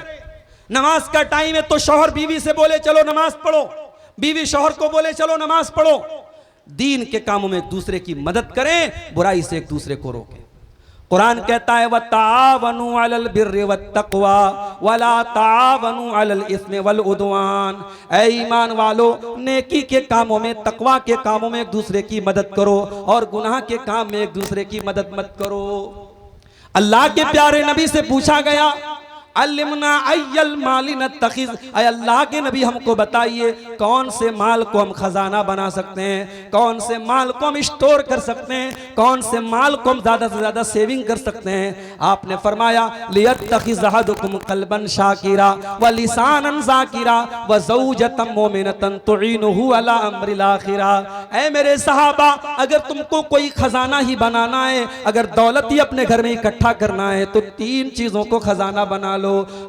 नमाज का टाइम है तो शौहर बीवी से बोले चलो नमाज पढ़ो, बीवी शौहर को बोले चलो नमाज पढ़ो। दीन के कामों में एक दूसरे की मदद करें, बुराई से एक दूसरे को रोकें। कुरान कहता है वतावनु अलल बिर्रि वत्तक़वा वला तावनु अलल इस्मि वल उद्वान। ऐ ईमान वालो, नेकी के कामों में, तकवा के कामों में एक दूसरे की मदद करो, और गुनाह के काम में एक दूसरे की मदद मत करो। अल्लाह के प्यारे नबी से पूछा गया अल्लिमना अय्यल माली नत्तखिज़, ऐ अल्लाह के नबी हमको बताइए कौन से माल को हम खजाना बना सकते हैं, कौन से माल को हम स्टोर कर सकते हैं, कौन से माल को हम ज्यादा से ज्यादा सेविंग कर सकते हैं। आपने फरमाया लियत्तखिज़ अहदुकुम क़ल्बन शाकिरा व लिसानन ज़ाकिरा व ज़ौजतन मुमिनतन तुईनुहु अला अम्रिल आखिरा। ऐ मेरे सहाबा, अगर तुमको कोई खजाना ही बनाना है, अगर दौलत ही अपने घर में इकट्ठा करना है, तो 3 चीजों को खजाना बना लो,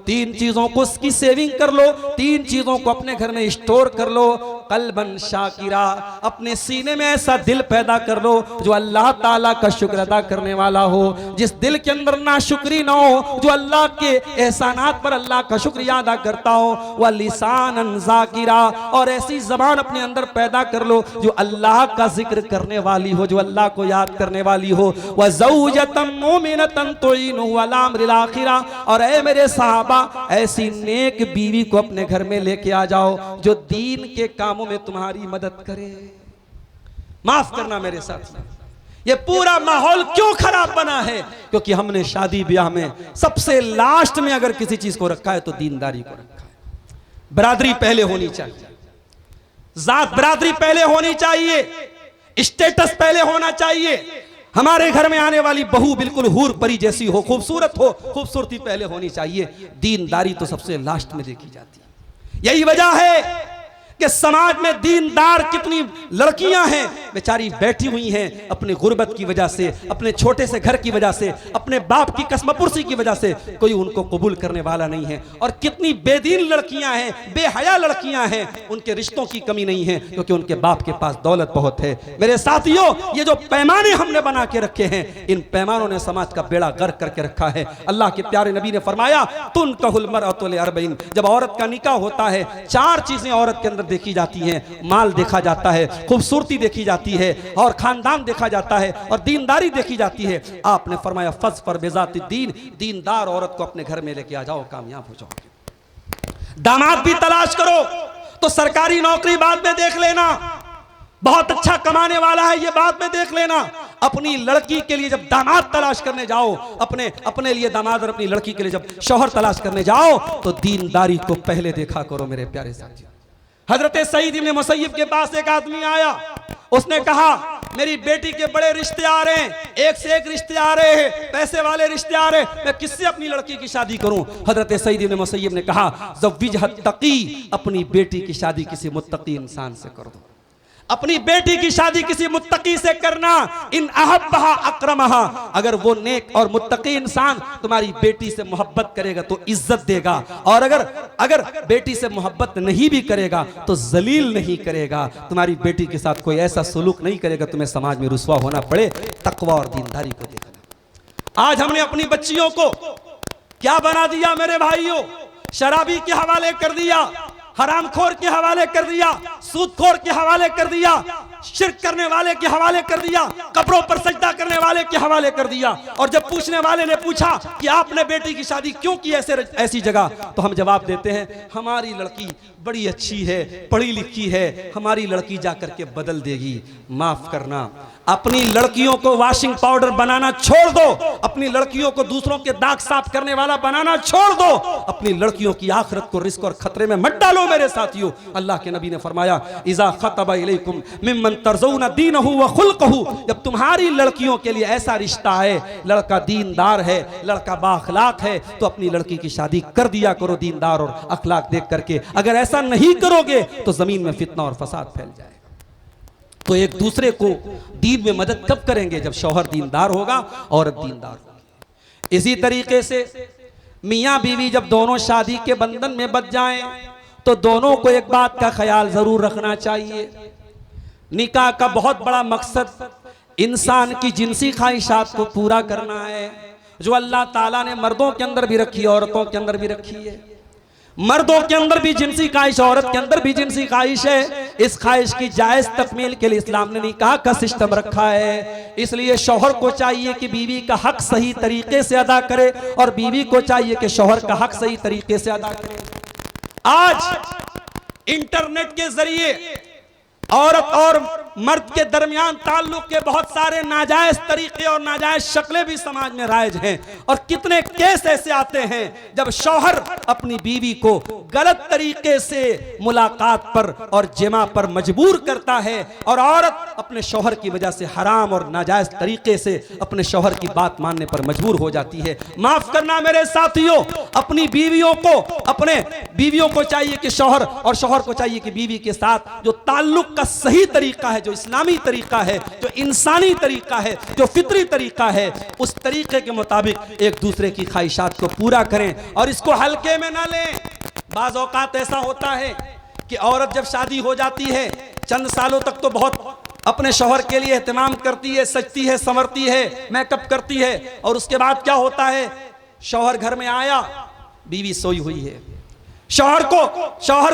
3 चीजों को उसकी सेविंग कर लो, 3 चीजों को अपने घर में स्टोर कर लो। कल्बन शाकिरा, अपने सीने में ऐसा दिल पैदा कर लो जो अल्लाह ताला का शुक्र अदा करने वाला हो, जिस दिल के अंदर नाशुक्री ना हो, जो अल्लाह के एहसानात पर अल्लाह का शुक्रिया अदा करता हो। वह लिसानन ज़ाकिरा, और ऐसी जबान अपने अंदर पैदा कर लो जो अल्लाह का जिक्र करने वाली हो, जो अल्लाह को याद करने वाली हो। वह ज़ौजतन मुमिनतन तुईनुहु अला अम्रिल आखिरा, और ऐ मेरे सहाबा, ऐसी नेक बीवी को अपने घर में लेके आ जाओ जो दीन के कामों में तुम्हारी मदद करे। माफ करना मेरे साथ, ये पूरा माहौल क्यों खराब बना है? क्योंकि हमने शादी ब्याह में सबसे लास्ट में अगर किसी चीज को रखा है तो दीनदारी को रखा है। बरादरी पहले होनी चाहिए, जात बरादरी पहले होनी चाहिए, स्टेटस पहले होना चाहिए। हमारे घर में आने वाली बहू बिल्कुल हूर परी जैसी हो, खूबसूरत हो, खूबसूरती पहले होनी चाहिए। दीनदारी तो सबसे लास्ट में देखी जाती है। यही वजह है कि समाज में दीनदार कितनी लड़कियां हैं बेचारी बैठी हुई हैं अपने गुर्बत की वजह से, अपने छोटे से घर की वजह से, अपने बाप की कसमपुरसी की वजह से कोई उनको कबूल करने वाला नहीं है। और कितनी बेदीन लड़कियां हैं, बेहया लड़कियां हैं, उनके रिश्तों की कमी नहीं है क्योंकि उनके बाप के पास दौलत बहुत है। मेरे साथियों, ये जो पैमाने हमने बना के रखे हैं, इन पैमानों ने समाज का बेड़ा गर्क करके रखा है। अल्लाह के प्यारे नबी ने फरमाया तुनकहुल मरअतु लिअरबईन, जब औरत का निकाह होता है 4 चीजें औरत के अंदर देखी जाती हैं। माल देखा जाता है, खूबसूरती देखी जाती है, और खानदान देखा जाता है, और दीनदारी देखी जाती है। आपने फरमाया फज़फर बिज़ाति दीन, दीनदार औरत को अपने घर में लेके आ जाओ, कामयाब हो जाओगे। दामाद भी तलाश करो तो सरकारी नौकरी बाद में देख लेना, बहुत अच्छा कमाने वाला है ये बाद में देख लेना। अपनी लड़की के लिए जब दामाद तलाश करने जाओ, अपने लिए दामाद और अपनी लड़की के लिए जब शौहर तलाश करने जाओ तो दीनदारी को पहले देखा करो मेरे प्यारे साथी। हजरत सईद इब्न मुसय्यब के पास एक आदमी आया, उसने कहा मेरी बेटी के बड़े रिश्ते आ रहे हैं, एक से एक रिश्ते आ रहे हैं, पैसे वाले रिश्ते आ रहे हैं, मैं किससे अपनी लड़की की शादी करूं? हजरत सईद इब्न मुसय्यब ने कहा ज़व्विजहा तक़ी, अपनी बेटी की शादी किसी मुत्तकी इंसान से कर दो, अपनी बेटी की शादी किसी मुत्तकी से करना। इन अहब्बहा अकरमहा, अगर वो नेक और मुत्तकी इंसान तुम्हारी बेटी से मोहब्बत करेगा तो इज्जत देगा, और अगर बेटी से मोहब्बत नहीं भी करेगा तो जलील नहीं करेगा, तुम्हारी बेटी के साथ कोई ऐसा सुलूक नहीं करेगा तुम्हें समाज में रुसवा होना पड़े। तकवा और दीनदारी को देखना। आज हमने अपनी बच्चियों को क्या बना दिया मेरे भाइयों? शराबी के हवाले कर दिया, हरामखोर के हवाले कर दिया, सूदखोर के हवाले कर दिया, शिर्क करने वाले के हवाले कर दिया, कब्रों पर सजदा करने वाले के हवाले कर दिया। और जब पूछने वाले ने पूछा कि आपने बेटी की शादी क्यों की ऐसी जगह, तो हम जवाब देते हैं हमारी लड़की बड़ी अच्छी है, पढ़ी लिखी है, हमारी लड़की जाकर के बदल देगी। माफ करना, अपनी लड़कियों को वॉशिंग पाउडर बनाना छोड़ दो, अपनी लड़कियों को दूसरों के दाग साफ करने वाला बनाना छोड़ दो, अपनी लड़कियों की आखिरत को रिस्क और खतरे में मत डालो मेरे साथियों। अल्लाह के नबी ने फरमाया इज़ा खतबा इलैकुम मिम्मन तर्ज़ौना दीनहु व खुल्क़हु, जब तुम्हारी लड़कियों के लिए ऐसा रिश्ता है, लड़का दीनदार है, लड़का बाअखलाक है, तो अपनी लड़की की शादी कर दिया करो दीनदार और अखलाक देख करके। अगर ऐसा नहीं करोगे तो जमीन में फितना और फसाद फैल जाएगा। तो एक दूसरे को दीन में मदद कब करेंगे? जब शौहर दीनदार होगा, औरत दीनदार होगी। इसी तरीके से मियाँ बीवी जब दोनों शादी के बंधन में बंध जाएं तो दोनों को एक बात का ख्याल जरूर रखना चाहिए, निकाह का बहुत बड़ा मकसद इंसान की जिनसी ख्वाहिशात को पूरा करना है, जो अल्लाह ताला ने मर्दों के अंदर भी रखी है, औरतों के अंदर भी रखी है। मर्दों के अंदर भी जिनसी ख्वाहिश, औरत के अंदर भी जिनसी ख्वाहिश है। इस ख्वाहिश की जायज तकमील के लिए इस्लाम ने निकाह का सिस्टम रखा है। इसलिए शौहर को चाहिए कि बीवी का हक सही तरीके से अदा करे, और बीवी को चाहिए कि शौहर का हक सही तरीके से अदा करे। आज इंटरनेट के जरिए औरत और मर्द के दरमियान ताल्लुक के बहुत सारे नाजायज तरीके और नाजायज शक्लें भी समाज में राइज हैं। और कितने केस ऐसे आते हैं जब शौहर अपनी बीवी को गलत तरीके से मुलाकात पर और जिमा पर मजबूर करता है, और औरत अपने शौहर की वजह से हराम और नाजायज तरीके से अपने शौहर की बात मानने पर मजबूर हो जाती है। माफ करना मेरे साथियों, अपनी बीवियों को चाहिए कि शौहर, और शौहर को चाहिए कि बीवी के साथ जो ताल्लुक का सही तरीका है, जो इस्लामी तरीका है, जो इंसानी तरीका है, जो फितरी तरीका है, उस तरीके के मुताबिक एक दूसरे की ख्वाहिशात को पूरा करें और इसको हल्के में ना लें। बाज़ औक़ात ऐसा होता है कि औरत जब शादी हो जाती है चंद सालों तक तो बहुत अपने शौहर के लिए एहतमाम करती है, सजती है, संवरती है, मेकअप करती है, और उसके बाद क्या होता है, शौहर घर में आया, बीवी सोई हुई है। शौहर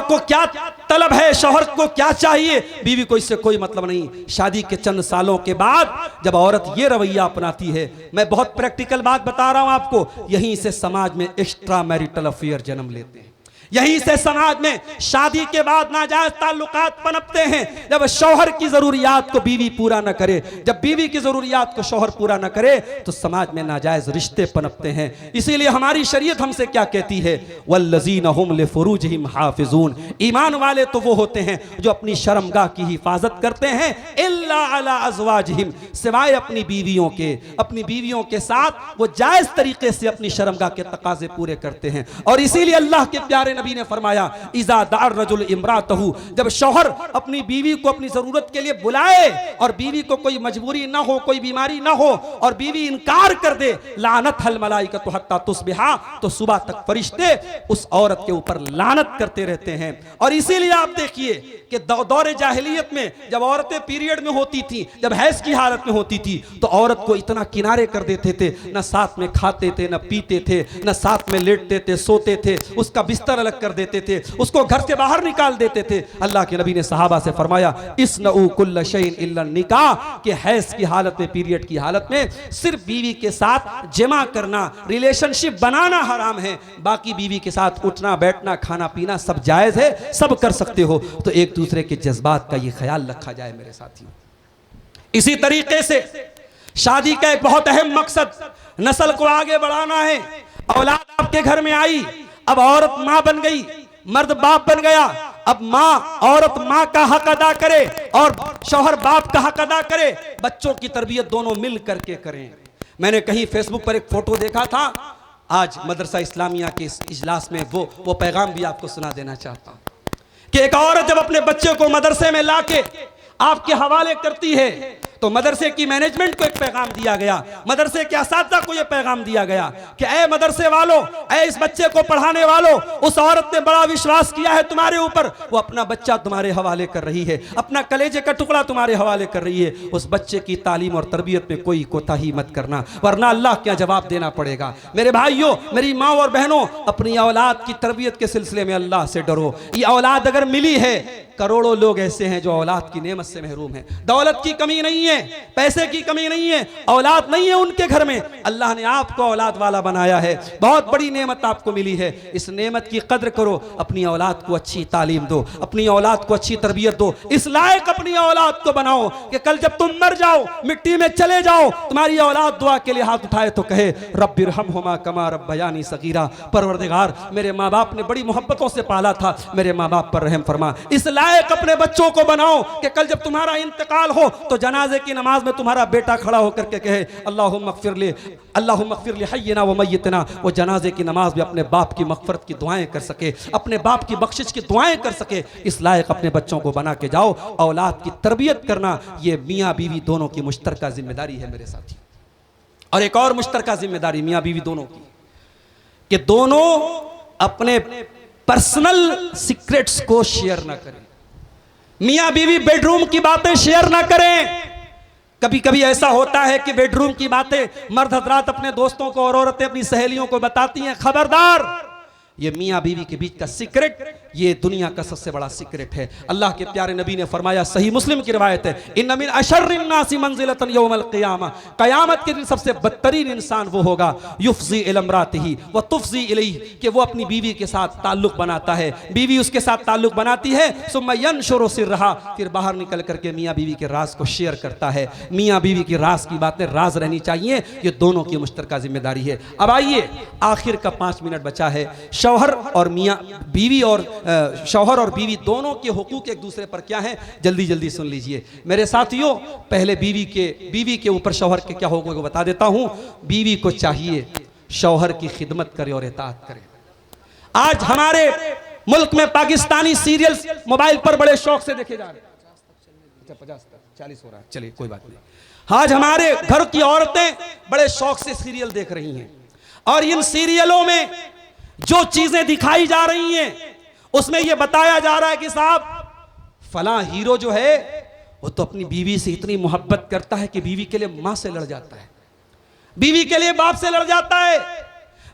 को क्या तलब है, शौहर को क्या चाहिए, बीवी को इससे कोई मतलब नहीं। शादी के चंद सालों के बाद जब औरत ये रवैया अपनाती है, मैं बहुत प्रैक्टिकल बात बता रहा हूं आपको, यहीं से समाज में एक्स्ट्रा मैरिटल अफेयर जन्म लेते हैं। यहीं से समाज में शादी के बाद नाजायज ताल्लुकात पनपते हैं। जब शौहर की जरूरियात को बीवी पूरा न करे, जब बीवी की जरूरियात को शौहर पूरा न करे, तो समाज में नाजायज रिश्ते पनपते हैं। इसीलिए हमारी शरीयत हमसे क्या कहती है, वल्लज़ीना हुम लिफुरूजिहिम हाफिजून, ईमान वाले तो वो होते हैं जो अपनी शर्मगाह की हिफाजत करते हैं, इल्ला अला अज़वाजिहिम, सिवाय अपनी बीवियों के साथ वो जायज तरीके से अपनी शर्मगाह के तकाजे पूरे करते हैं। और इसीलिए अल्लाह के प्यारे नबी ने फरमाया इज़ा दार रजुल इमरातहू, जब शौहर अपनी बीवी को अपनी जरूरत के लिए बुलाए और बीवी को कोई मजबूरी ना हो, कोई बीमारी ना हो और बीवी इनकार कर दे, लानत हल मलाइकतु हत्ता तुस्बिहा, तो सुबह तक फरिश्ते उस औरत के ऊपर लानत करते रहते हैं। और इसीलिए आप देखिए कि दौरे जाहिलियत में जब औरतें पीरियड में होती थी, जब हैज की हालत में होती थी, तो औरत को इतना किनारे कर देते थे, न साथ में खाते थे, न पीते थे, न साथ में लेटते थे, सोते थे, उसका बिस्तर अलग कर देते थे, उसको घर से बाहर निकाल देते थे। अल्लाह के नबी ने सहाबा से फरमाया इस्नऊ कुल्ल शैइन इल्ला निकाह, कि हैज की हालत में, पीरियड की हालत में सिर्फ बीवी के साथ जमा करना, रिलेशनशिप बनाना हराम है, बाकी बीवी के साथ उठना बैठना खाना पीना सब जायज है, सब कर सकते हो। तो एक दूसरे के जज्बात का ये ख्याल रखा जाए मेरे साथियों। इसी तरीके से शादी का एक बहुत अहम मकसद नस्ल को आगे बढ़ाना है। औलाद आपके घर में आई, अब औरत मां बन गई, मर्द बाप बन गया। अब मां, औरत मां का हक अदा करे और शौहर बाप का हक अदा करे। बच्चों की तरबियत दोनों मिल करके करें। मैंने कहीं फेसबुक पर एक फोटो देखा था, आज मदरसा इस्लामिया के इस इजलास में वो पैगाम भी आपको सुना देना चाहता हूं कि एक औरत जब अपने बच्चे को मदरसे में लाके आपके हवाले करती है तो मदरसे की मैनेजमेंट को एक पैगाम दिया गया, मदरसे के असातिज़ा को यह पैगाम दिया गया कि ऐ मदरसे वालों, ऐ इस बच्चे को पढ़ाने वालों, उस औरत ने बड़ा विश्वास किया है तुम्हारे ऊपर, वो अपना बच्चा तुम्हारे हवाले कर रही है, अपना कलेजे का टुकड़ा तुम्हारे हवाले कर रही है। उस बच्चे की तालीम और तरबियत में कोई कोताही मत करना, वरना अल्लाह क्या जवाब देना पड़ेगा। मेरे भाइयों, मेरी माँ और बहनों, अपनी औलाद की तरबियत के सिलसिले में अल्लाह से डरो। ये औलाद अगर मिली है, करोड़ों लोग ऐसे हैं जो औलाद की नेमत से महरूम हैं। दौलत की कमी नहीं है, पैसे की कमी नहीं है, औलाद नहीं है उनके घर में, अल्लाह ने आपको औलाद वाला बनाया है, बहुत बड़ी नेमत आपको मिली है। इस नेमत की कद्र करो, अपनी औलाद को अच्छी तालीम दो, अपनी औलाद को अच्छी तरबियत दो, इस लायक अपनी औलाद को बनाओ कि कल जब तुम मर जाओ, मिट्टी में चले जाओ, तुम्हारी औलाद दुआ के लिए हाथ उठाए तो कहे रब्बिरहमहुमा कमा रब्बयानी सगीरा, परवरदिगार मेरे माँ बाप ने बड़ी मोहब्बतों से पाला था, मेरे माँ बाप पर रहम फरमा। इस लायक अपने बच्चों को बनाओ कि कल जब तुम्हारा इंतकाल हो तो जनाजे की नमाज में तुम्हारा बेटा खड़ा होकर के कहे अल्लाहुम्मा अग़फ़िर ली हय्यिना व मय्यितना। वो जनाजे की नमाज में अपने बाप की मग़फ़िरत की दुआएं कर सके, अपने बाप की बख्शिश की दुआएं कर सके। इस लायक अपने बच्चों को बना के जाओ। औलाद की तरबियत करना ये मियाँ बीवी दोनों की मुश्तरका जिम्मेदारी है मेरे साथी। और एक और मुश्तरका जिम्मेदारी मियाँ बीवी दोनों की कि दोनों अपने पर्सनल सीक्रेट्स को शेयर ना करें। मियाँ बीवी बेडरूम की बातें शेयर ना करें। कभी कभी ऐसा होता है कि बेडरूम की बातें मर्द हजरात अपने दोस्तों को और औरतें अपनी सहेलियों को बताती हैं। खबरदार, ये मियाँ बीवी के बीच का सीक्रेट ये दुनिया का सबसे बड़ा सीक्रेट है। अल्लाह के प्यारे नबी ने फरमाया, सही मुस्लिम की रिवायत है, इन्ना मिन अशर्रिन नासी मंजिलतन यौमल क़ियामा, क़यामत के दिन सबसे बदतरीन इंसान वो होगा युफ़ज़ी इला इम्रातिही व तुफ़ज़ी इलैहि, कि वो अपनी बीवी के साथ ताल्लुक़ बनाता है, बीवी उसके साथ ताल्लुक़ बनाती है, सुम्मा यनशुरु सिर्रहा, फिर बाहर निकल करके मियाँ बीवी के राज को शेयर करता है। मियाँ बीवी की राज की बातें राज रहनी चाहिए, ये दोनों की मुश्तरका जिम्मेदारी है। अब आइए, आखिर का 5 मिनट बचा है। शौहर और मियाँ बीवी और शौहर और बीवी दोनों के हुकूक एक दूसरे पर क्या है, जल्दी जल्दी सुन लीजिए मेरे साथियों। पहले बीवी के ऊपर शौहर के क्या हुकूक बता देता हूं। बीवी को चाहिए शौहर की खिदमत करे और इताअत करे। आज हमारे मुल्क में पाकिस्तानी सीरियल्स मोबाइल पर बड़े शौक से देखे जा रहे हैं। 50 40 हो रहा है, चलिए कोई बात नहीं। आज हमारे घर की औरतें बड़े शौक से सीरियल देख रही हैं और इन सीरियलों में जो चीजें दिखाई जा रही हैं उसमें यह बताया जा रहा है कि साहब फला हीरो जो है वो तो अपनी बीवी से इतनी मोहब्बत करता है कि बीवी के लिए मां से लड़ जाता है, बीवी के लिए बाप से लड़ जाता है,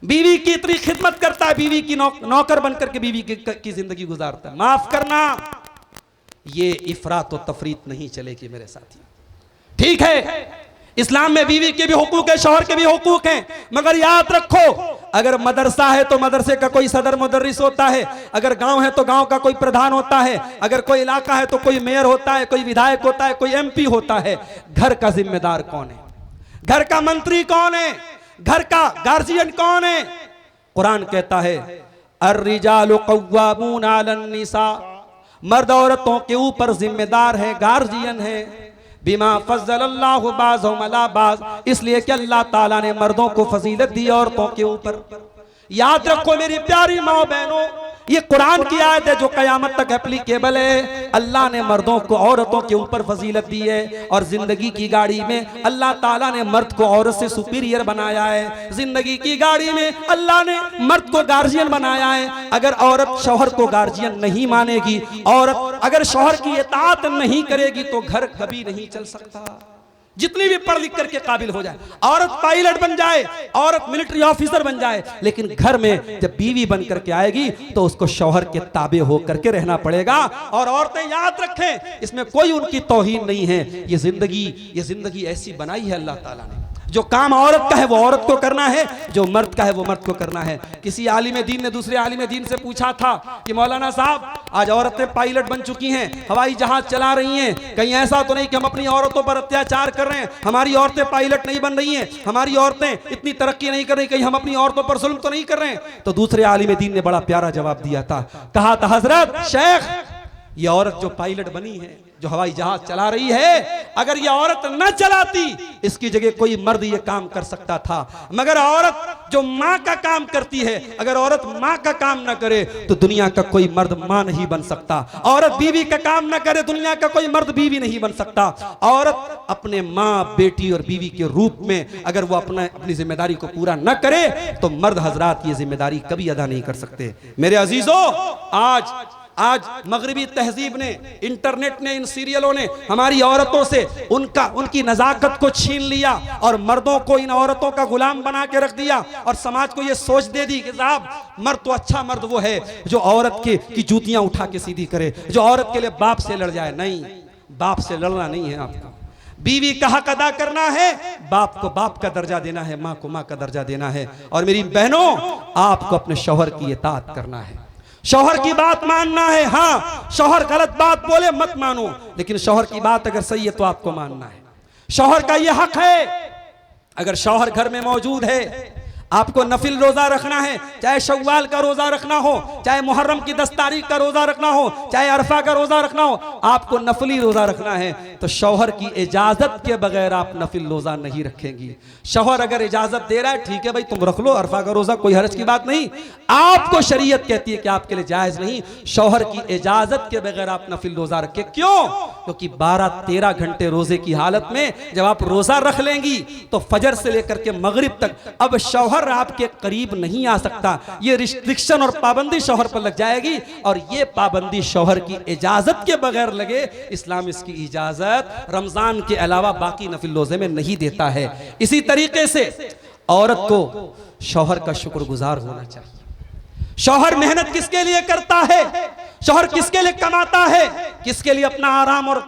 बीवी की इतनी खिदमत करता है, बीवी की नौकर बनकर के बीवी की जिंदगी गुजारता है। माफ करना, ये इफरात और तफरीत नहीं चलेगी मेरे साथी। ठीक है, इस्लाम में बीवी के भी हुकूक है, शौहर के भी हुकूक हैं, मगर याद रखो, अगर मदरसा है तो मदरसे का कोई सदर मुदर्रिस होता है, अगर गांव है तो गांव का कोई प्रधान होता है, अगर कोई इलाका है तो कोई मेयर होता है, कोई विधायक होता है, कोई एमपी होता है। घर का जिम्मेदार कौन है, घर का मंत्री कौन है, घर का गार्जियन कौन है? कुरान कहता है अर्रिजालु क़व्वामून अलन निसा, मर्द औरतों के ऊपर जिम्मेदार है, गार्जियन है। बिमा फज़्ज़लल्लाहु बाज़हुम अला बाज़, इसलिए कि अल्लाह ताला ने मर्दों को फजीलत दी औरतों के ऊपर। याद रखो मेरी प्यारी माँ बहनों, ये कुरान की आयत है जो कयामत तक एप्लीकेबल है। अल्लाह ने मर्दों को औरतों के ऊपर फजीलत दी है और जिंदगी की गाड़ी में अल्लाह ताला ने मर्द को औरत से सुपीरियर बनाया है। जिंदगी की गाड़ी में अल्लाह ने मर्द को गार्जियन बनाया है। अगर औरत शौहर को गार्जियन नहीं मानेगी, औरत अगर शौहर की इताअत नहीं करेगी तो घर कभी नहीं चल सकता, जितनी भी पढ़ लिख करके काबिल हो जाए। औरत पायलट बन जाए, औरत मिलिट्री ऑफिसर बन जाए, लेकिन घर में जब बीवी बन करके आएगी तो उसको शौहर के ताबे हो करके रहना पड़ेगा। और औरतें याद रखें, इसमें कोई उनकी तौहीन नहीं है। ये जिंदगी ऐसी बनाई है अल्लाह ताला ने, जो काम औरत का है वो औरत को करना है, जो मर्द का है वो मर्द को करना है। किसी आलिम दीन ने दूसरे आलिम दीन से पूछा था कि मौलाना साहब, आज औरतें पायलट बन चुकी हैं, हवाई जहाज चला रही हैं, कहीं ऐसा तो नहीं कि हम अपनी औरतों पर अत्याचार कर रहे हैं? हमारी औरतें पायलट नहीं बन रही हैं, हमारी औरतें इतनी तरक्की नहीं कर रही, कहीं हम अपनी औरतों पर जुल्म तो नहीं कर रहे हैं? तो दूसरे आलिम दीन ने बड़ा प्यारा जवाब दिया था। कहा था, हजरत शेख, ये औरत जो पायलट बनी है, जो हवाई जहाज चला रही है, अगर ये औरत न चलाती इसकी जगह कोई मर्द ये काम कर सकता था। मगर औरत जो माँ का काम करती है, अगर औरत माँ का काम न करे तो दुनिया का कोई मर्द माँ नहीं बन सकता। औरत बीवी का काम न करे, दुनिया का कोई मर्द बीवी नहीं बन सकता। औरत अपने माँ, बेटी और बीवी के रूप में अगर वो अपनी जिम्मेदारी को पूरा न करे तो मर्द हजरात ये जिम्मेदारी कभी अदा नहीं कर सकते। मेरे अजीजों, आज मगरिबी तहजीब ने, इंटरनेट ने, इन सीरियलों ने हमारी औरतों से उनकी नजाकत को छीन लिया और मर्दों को इन औरतों का गुलाम बना के रख दिया और समाज को ये सोच दे दी कि साहब, मर्द तो अच्छा मर्द वो है जो औरत की जूतियां उठा के सीधी करे, जो औरत के लिए बाप से लड़ जाए। नहीं, बाप से लड़ना नहीं है आपको। बीवी का हक अदा करना है, बाप को बाप का दर्जा देना है, माँ को माँ का दर्जा देना है। और मेरी बहनों, आपको अपने शौहर की इताअत करना है, शौहर की बात मानना है। हाँ, शौहर गलत बात बोले मत मानो, लेकिन शौहर की बात अगर सही है तो आपको मानना है। शौहर का यह हक है, अगर शौहर घर में मौजूद है, आपको नफिल रोजा रखना है, चाहे शव्वाल का रोजा रखना हो, चाहे मुहर्रम की 10 तारीख का रोजा रखना हो, चाहे अरफा का रोजा रखना हो, आपको नफली रोजा रखना है तो शौहर की इजाजत के बगैर आप नफिल रोजा नहीं रखेंगी। शौहर अगर इजाजत दे रहा है, ठीक है भाई, तुम रख लो अरफा का रोजा, कोई हर्ज की बात नहीं। आपको शरीयत कहती है कि आपके लिए जायज नहीं, शौहर की इजाजत के बगैर आप नफिल रोजा रखें। क्यों? क्योंकि 12-13 घंटे रोजे की हालत में जब आप रोजा रख लेंगी तो फजर से लेकर के मगरिब तक अब शौहर आपके करीब नहीं आ सकता। ये रिस्ट्रिक्शन और पाबंदी शौहर पर लग जाएगी, और ये पाबंदी शौहर की इजाजत के बगैर लगे। इस्लाम इसकी इजाजत रमजान के अलावा बाकी नफिल रोजे में नहीं देता है। इसी तरीके से औरत को शौहर का शुक्रगुजार होना चाहिए। शौहर मेहनत किसके लिए करता है? शौहर किसके लिए कमाता है? किसके लिए अपना आराम और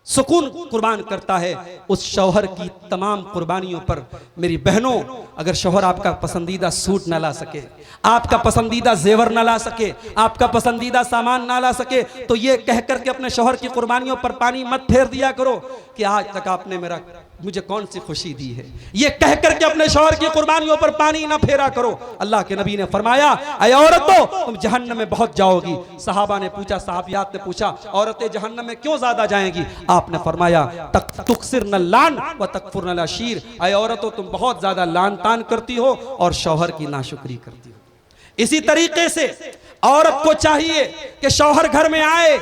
सुकून कुर्बान करता है? उस शौहर की तमाम कुर्बानियों पर मेरी बहनों, अगर शौहर आपका पसंदीदा सूट न ला सके, आपका पसंदीदा जेवर न ला सके, आपका पसंदीदा सामान ना ला सके, तो ये कह करके अपने शौहर की कुर्बानियों पर पानी मत फेर दिया करो कि आज तक आपने मुझे कौन सी खुशी दी है। ये कह करके अपने शौहर की कुर्बानियों पर पानी ना फेरा करो। अल्लाह के नबी ने फरमाया, ऐ औरतों, तुम जहन्नम में बहुत जाओगी। सहाबा ने पूछा, सहाबियात ने पूछा, औरतें जहन्नम में क्यों ज्यादा जाएंगी? आपने फरमाया, तुक्सिरन लान व तकफुरन अशीर, ऐ औरतों, तुम बहुत ज्यादा लान तान करती हो और शौहर की नाशुक्री करती हो। इसी तरीके से औरत को चाहिए कि शौहर घर में आए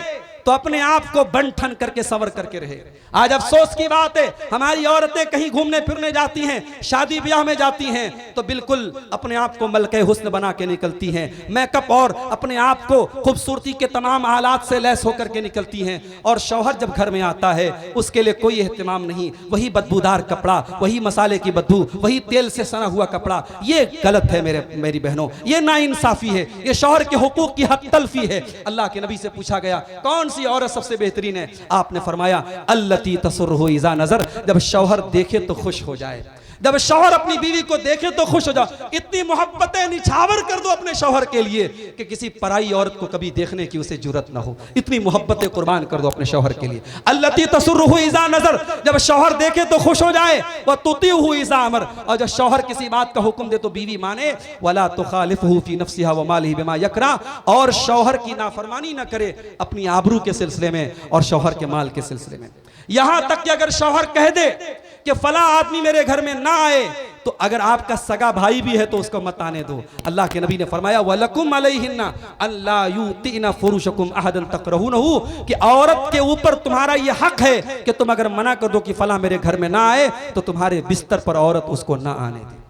तो अपने आप को बन ठन करके सवर करके रहे। आज अफसोस की बात है, हमारी औरतें कहीं घूमने फिरने जाती हैं, शादी ब्याह में जाती हैं, तो बिल्कुल अपने आप को मलके हुस्न बना के निकलती हैं, मेकअप और अपने आप को खूबसूरती के तमाम आलात से लैस होकर के निकलती हैं। और शौहर जब घर में आता है उसके लिए कोई एहतिमाम नहीं, वही बदबूदार कपड़ा, वही मसाले की बदबू, वही तेल से सना हुआ कपड़ा। ये गलत है मेरी बहनों, ये नाइंसाफी है, ये शौहर के हुकूक की हक तलफी है। अल्लाह के नबी से पूछा गया, कौन सी औरत सबसे बेहतरीन है? आपने फरमाया, अल्लती तसुर्रहु इज़ा नज़र, जब शौहर देखे तो खुश हो जाए, जब शौहर अपनी बीवी को देखे तो खुश हो जाओ। इतनी मोहब्बतें निछावर कर दो अपने शौहर के लिए कि किसी पराई औरत को कभी देखने की उसे जुर्रत ना हो। इतनी मोहब्बतें कुर्बान कर दो अपने शौहर के लिए। अल्लती तसुर्रहु इज़ा नज़र, जब शौहर देखे तो खुश हो जाए। व तुतीहु इज़ा अमर, और जब शौहर किसी बात का हुक्म दे तो बीवी माने। वला तुखालिफहु फी नफ्सिहा व मालिही बिमा यकरा, और शौहर की नाफरमानी न करे अपनी आबरू के सिलसिले में और शौहर के माल के सिलसिले में। यहां तक कि अगर शौहर कह दे कि फला आदमी मेरे घर में ना आए तो अगर आपका सगा भाई भी है तो उसको मत आने दो। अल्लाह के नबी ने फरमाया वलकुम अलैहिन्ना अल्ला युतिना फुरुशकुम अहदन तकरहुनहु, कि औरत के ऊपर तुम्हारा यह हक है कि तुम अगर मना कर दो कि फला मेरे घर में ना आए तो तुम्हारे बिस्तर पर औरत उसको ना आने दे।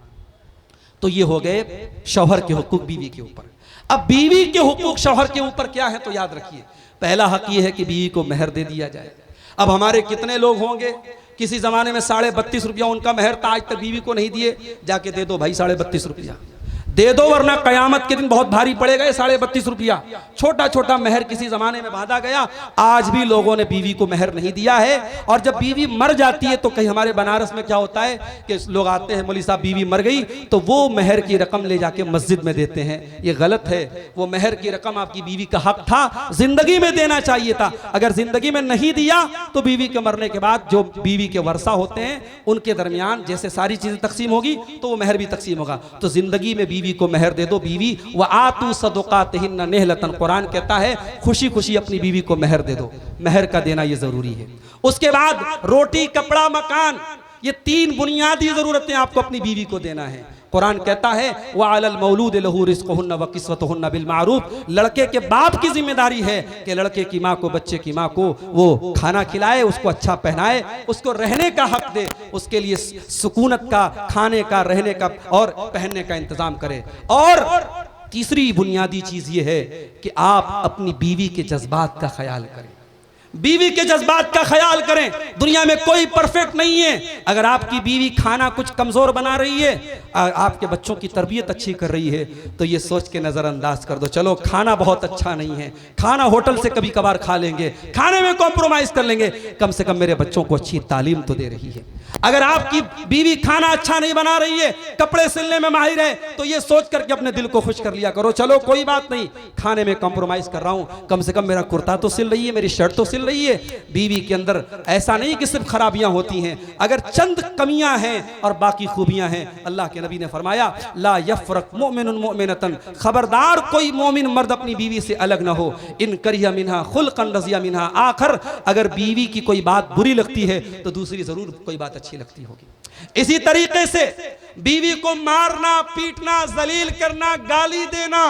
तो ये हो गए शौहर के हुकूक बीवी के ऊपर। अब बीवी के हुकूक शौहर के ऊपर क्या है, तो याद रखिए पहला हक ये है कि बीवी को मेहर दे दिया जाए। अब हमारे कितने लोग होंगे, किसी जमाने में 32.5 रुपया उनका मेहर था, आज तक बीवी को नहीं दिए, जाके दे दो भाई 32.5 रुपया दे दो, वरना कयामत के दिन बहुत भारी पड़ेगा। ये 32.5 रुपया छोटा छोटा मेहर किसी जमाने में बांधा गया, आज भी लोगों ने बीवी को मेहर नहीं दिया है। और जब बीवी मर जाती है तो कहीं हमारे बनारस में क्या होता है कि लोग आते हैं, मौलवी साहब बीवी मर गई, तो वो मेहर की रकम ले जाके मस्जिद में देते हैं। ये गलत है। वो मेहर की रकम आपकी बीवी का हक था, जिंदगी में देना चाहिए था। अगर जिंदगी में नहीं दिया तो बीवी के मरने के बाद जो बीवी के वर्षा होते हैं उनके दरमियान जैसे सारी चीजें तकसीम होगी तो वो मेहर भी तकसीम होगा। तो जिंदगी में बीवी को मेहर दे दो। बीवी व आतू सदुकातिहिन्ना नेहलतन, कुरान कहता है खुशी खुशी अपनी बीवी को मेहर दे दो। मेहर का देना ये जरूरी है। उसके बाद रोटी कपड़ा मकान, ये 3 बुनियादी जरूरतें आपको अपनी बीवी को देना है। कुरान कहता है व अलल मौलूद लहू रिज़्क़ुहुन्ना व किस्वतुहुन्ना बिल मारूफ, लड़के के बाप की जिम्मेदारी है कि लड़के की माँ को, बच्चे की माँ को वो खाना खिलाए, उसको अच्छा पहनाए, उसको रहने का हक दे, उसके लिए सुकूनत का, खाने का, रहने का और पहनने का इंतजाम करे। और तीसरी बुनियादी चीज ये है कि आप अपनी बीवी के जज्बात का ख्याल करें। बीवी के जज्बात का ख्याल करें। दुनिया में कोई परफेक्ट नहीं है। अगर आपकी बीवी खाना कुछ कमजोर बना रही है, आपके बच्चों की तरबियत अच्छी कर रही है, तो ये सोच के नजरअंदाज कर दो, चलो खाना बहुत अच्छा नहीं है, खाना होटल से कभी कभार खा लेंगे, खाने में कॉम्प्रोमाइज कर लेंगे, कम से कम मेरे बच्चों को अच्छी तालीम तो दे रही है। अगर आपकी बीवी खाना अच्छा नहीं बना रही है, कपड़े सिलने में माहिर है, तो ये सोच करके अपने दिल को खुश कर लिया करो, चलो कोई बात नहीं, खाने में कॉम्प्रोमाइज कर रहा हूं, कम से कम मेरा कुर्ता तो सिल रही है, मेरी शर्ट तो सिल रही है। बीवी के अंदर ऐसा नहीं कि सिर्फ खराबियां होती हैं, अगर चंद कमियां हैं और बाकी खूबियां हैं। अल्लाह के नबी ने फरमाया ला यफरक मोमिनुन मोमिनतन, खबरदार कोई मोमिन मर्द अपनी बीवी से अलग ना हो। इन करिया मिन्हा खुल्कन रज़िया मिन्हा आखर, अगर बीवी की कोई बात बुरी लगती है तो दूसरी जरूर कोई बात अच्छी लगती होगी। इसी तरीके से बीवी को मारना, पीटना, जलील करना, गाली देना,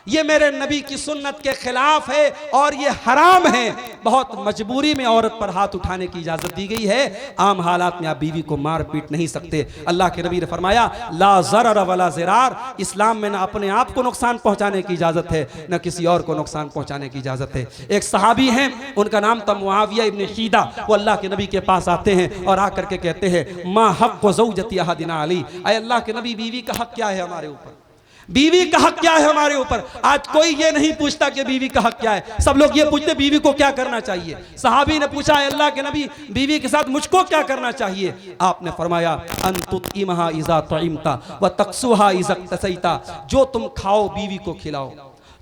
ये मेरे नबी की सुन्नत के खिलाफ है और ये हराम है। बहुत मजबूरी में औरत पर हाथ उठाने की इजाजत दी गई है। आम हालात में आप बीवी को मार पीट नहीं सकते। अल्लाह के नबी ने फरमाया ला ज़रर वला ज़िरार, इस्लाम में न अपने आप को नुकसान पहुंचाने की इजाजत है न किसी और को नुकसान पहुंचाने की इजाजत है। एक सहाबी हैं, उनका नाम था मुआविया इब्न हीदा, वो अल्लाह के नबी के पास आते हैं और आकर के कहते हैं मा हक़्क़ु ज़ौजती अहदिना अली, अय अल्लाह के नबी बीवी का हक क्या है हमारे ऊपर, बीवी का हक क्या है हमारे ऊपर। आज कोई ये नहीं पूछता कि बीवी का हक क्या है, सब लोग ये पूछते बीवी को क्या करना चाहिए। सहाबी ने पूछा है अल्लाह के नबी बीवी के साथ मुझको क्या करना चाहिए। आपने फरमाया अंतुतिमहा इज़ा तुइमता व तक्सुहा इज़ा तसैता, जो तुम खाओ बीवी को खिलाओ,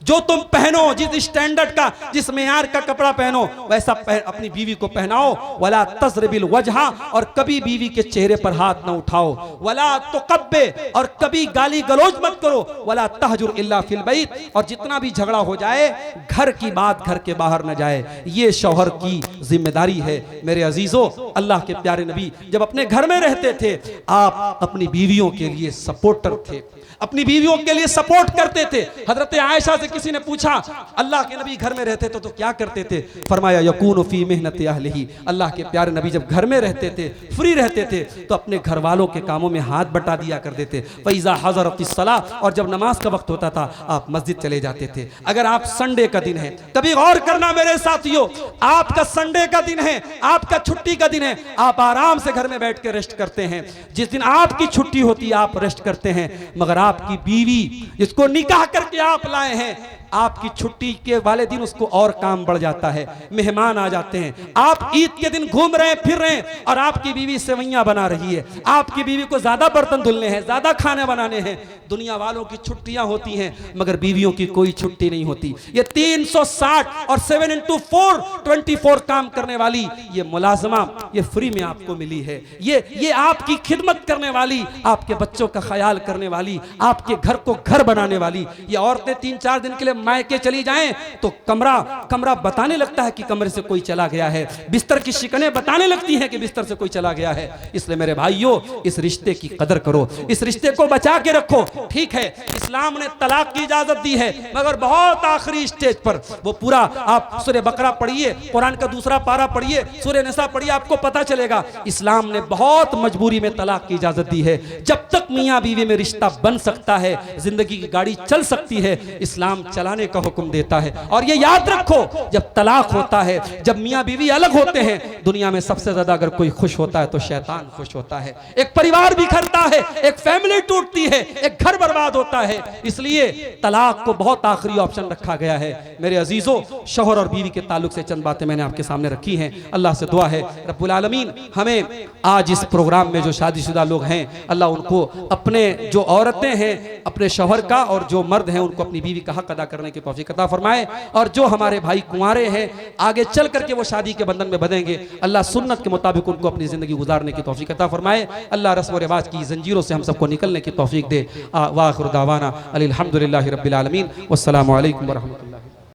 जो तुम पहनो, जिस स्टैंडर्ड का, जिस मेयार का कपड़ा पहनो वैसा अपनी बीवी को पहनाओ। वला तज़रिबिल वजहा, और कभी बीवी के चेहरे पर हाथ न उठाओ। वला तुकब्बे, और कभी गाली गलौज मत करो। वला तहजुर इल्ला फिल बैत, और जितना भी झगड़ा हो जाए घर की बात घर के बाहर न जाए। ये शौहर की जिम्मेदारी है। मेरे अजीजों, अल्लाह के प्यारे नबी जब अपने घर में रहते थे, आप अपनी बीवियों के लिए सपोर्टर थे, अपनी बीवियों के लिए सपोर्ट करते थे। हजरत आयशा से किसी ने पूछा अल्लाह के नबी घर में रहते तो क्या करते थे। फरमाया यकूनु फी मेहनत अहलिही, अल्लाह के प्यारे नबी जब घर में रहते थे, फ्री रहते थे, तो अपने घर वालों के कामों में हाथ बटा दिया करते थे। फैज़ा हज़रतिस सलाह, और जब नमाज का वक्त होता था आप मस्जिद चले जाते थे। अगर आप संडे का दिन है, कभी गौर करना मेरे साथियों, आपका संडे का दिन है, आपका छुट्टी का दिन है, आप आराम से घर में बैठ के रेस्ट करते हैं। जिस दिन आपकी छुट्टी होती है आप रेस्ट करते हैं, मगर आपकी बीवी जिसको निकाह करके आप लाए हैं, आपकी छुट्टी के वाले दिन उसको और काम बढ़ जाता है, मेहमान आ जाते हैं। आप ईद के दिन घूम रहे हैं, फिर रहे हैं, और आपकी बीवी सेवैयां बना रही है। आपकी बीवी को ज्यादा बर्तन धुलने हैं, ज्यादा खाने बनाने हैं। दुनिया वालों की छुट्टियां होती हैं मगर बीवियों की कोई छुट्टी नहीं होती। ये 360 और 7 into 4 24 काम करने वाली ये मुलाजमा ये फ्री में आपको मिली है। ये आपकी खिदमत करने वाली, आपके बच्चों का ख्याल करने वाली, आपके घर को घर बनाने वाली ये औरतें 3-4 दिन के लिए मायके चली जाएं तो कमरा कमरा बताने लगता है कि कमरे से कोई चला गया है, बिस्तर की शिकनें बताने लगती हैं कि बिस्तर से कोई चला गया है। इसलिए मेरे भाइयों, इस रिश्ते की कदर करो, इस रिश्ते को बचा के रखो। ठीक है, इस्लाम ने तलाक की इजाजत दी है, मगर बहुत आखिरी स्टेज पर। वो पूरा आप सूरह बकरा पढ़िए, कुरान का दूसरा पारा पढ़िए, सूरह निसा पढ़िए, आपको पता चलेगा इस्लाम ने बहुत मजबूरी में तलाक की इजाजत दी है। जब तक मियां बीवी में रिश्ता बन सकता है, जिंदगी की गाड़ी चल सकती है, इस्लाम चलाने का हुक्म देता है। और ये याद रखो, जब तलाक होता है, जब मियां बीवी अलग होते हैं, दुनिया में सबसे ज्यादा अगर कोई खुश होता है तो शैतान खुश होता है। एक परिवार बिखरता है, एक फैमिली टूटती है, एक घर बर्बाद होता है। इसलिए तलाक को बहुत आखिरी ऑप्शन रखा गया है। मेरे अजीजों, शौहर और बीवी के ताल्लुक से चंद बातें मैंने आपके सामने रखी हैं। अल्लाह से दुआ है रब्बुल आलमीन हमें आज इस प्रोग्राम में जो शादीशुदा लोग हैं, अल्लाह उनको अपने जो औरतें हैं अपने शौहर का, और जो मर्द हैं उनको अपनी बीवी का हक अदा करने की तौफीक अता फरमाए। और जो हमारे भाई कुंवारे हैं, आगे चल करके वो शादी के बंधन में बंधेंगे, अल्लाह सुन्नत के मुताबिक उनको अपनी जिंदगी गुजारने की तौफीक अता फरमाए। अल्लाह रस्म व रिवाज की जंजीरों से हम सबको निकलने की तौफीक दे। व आखिर दावाना अनिल हम्दुलिल्लाहि रब्बिल आलमीन। वस्सलामु अलैकुम व रहमतुल्लाह।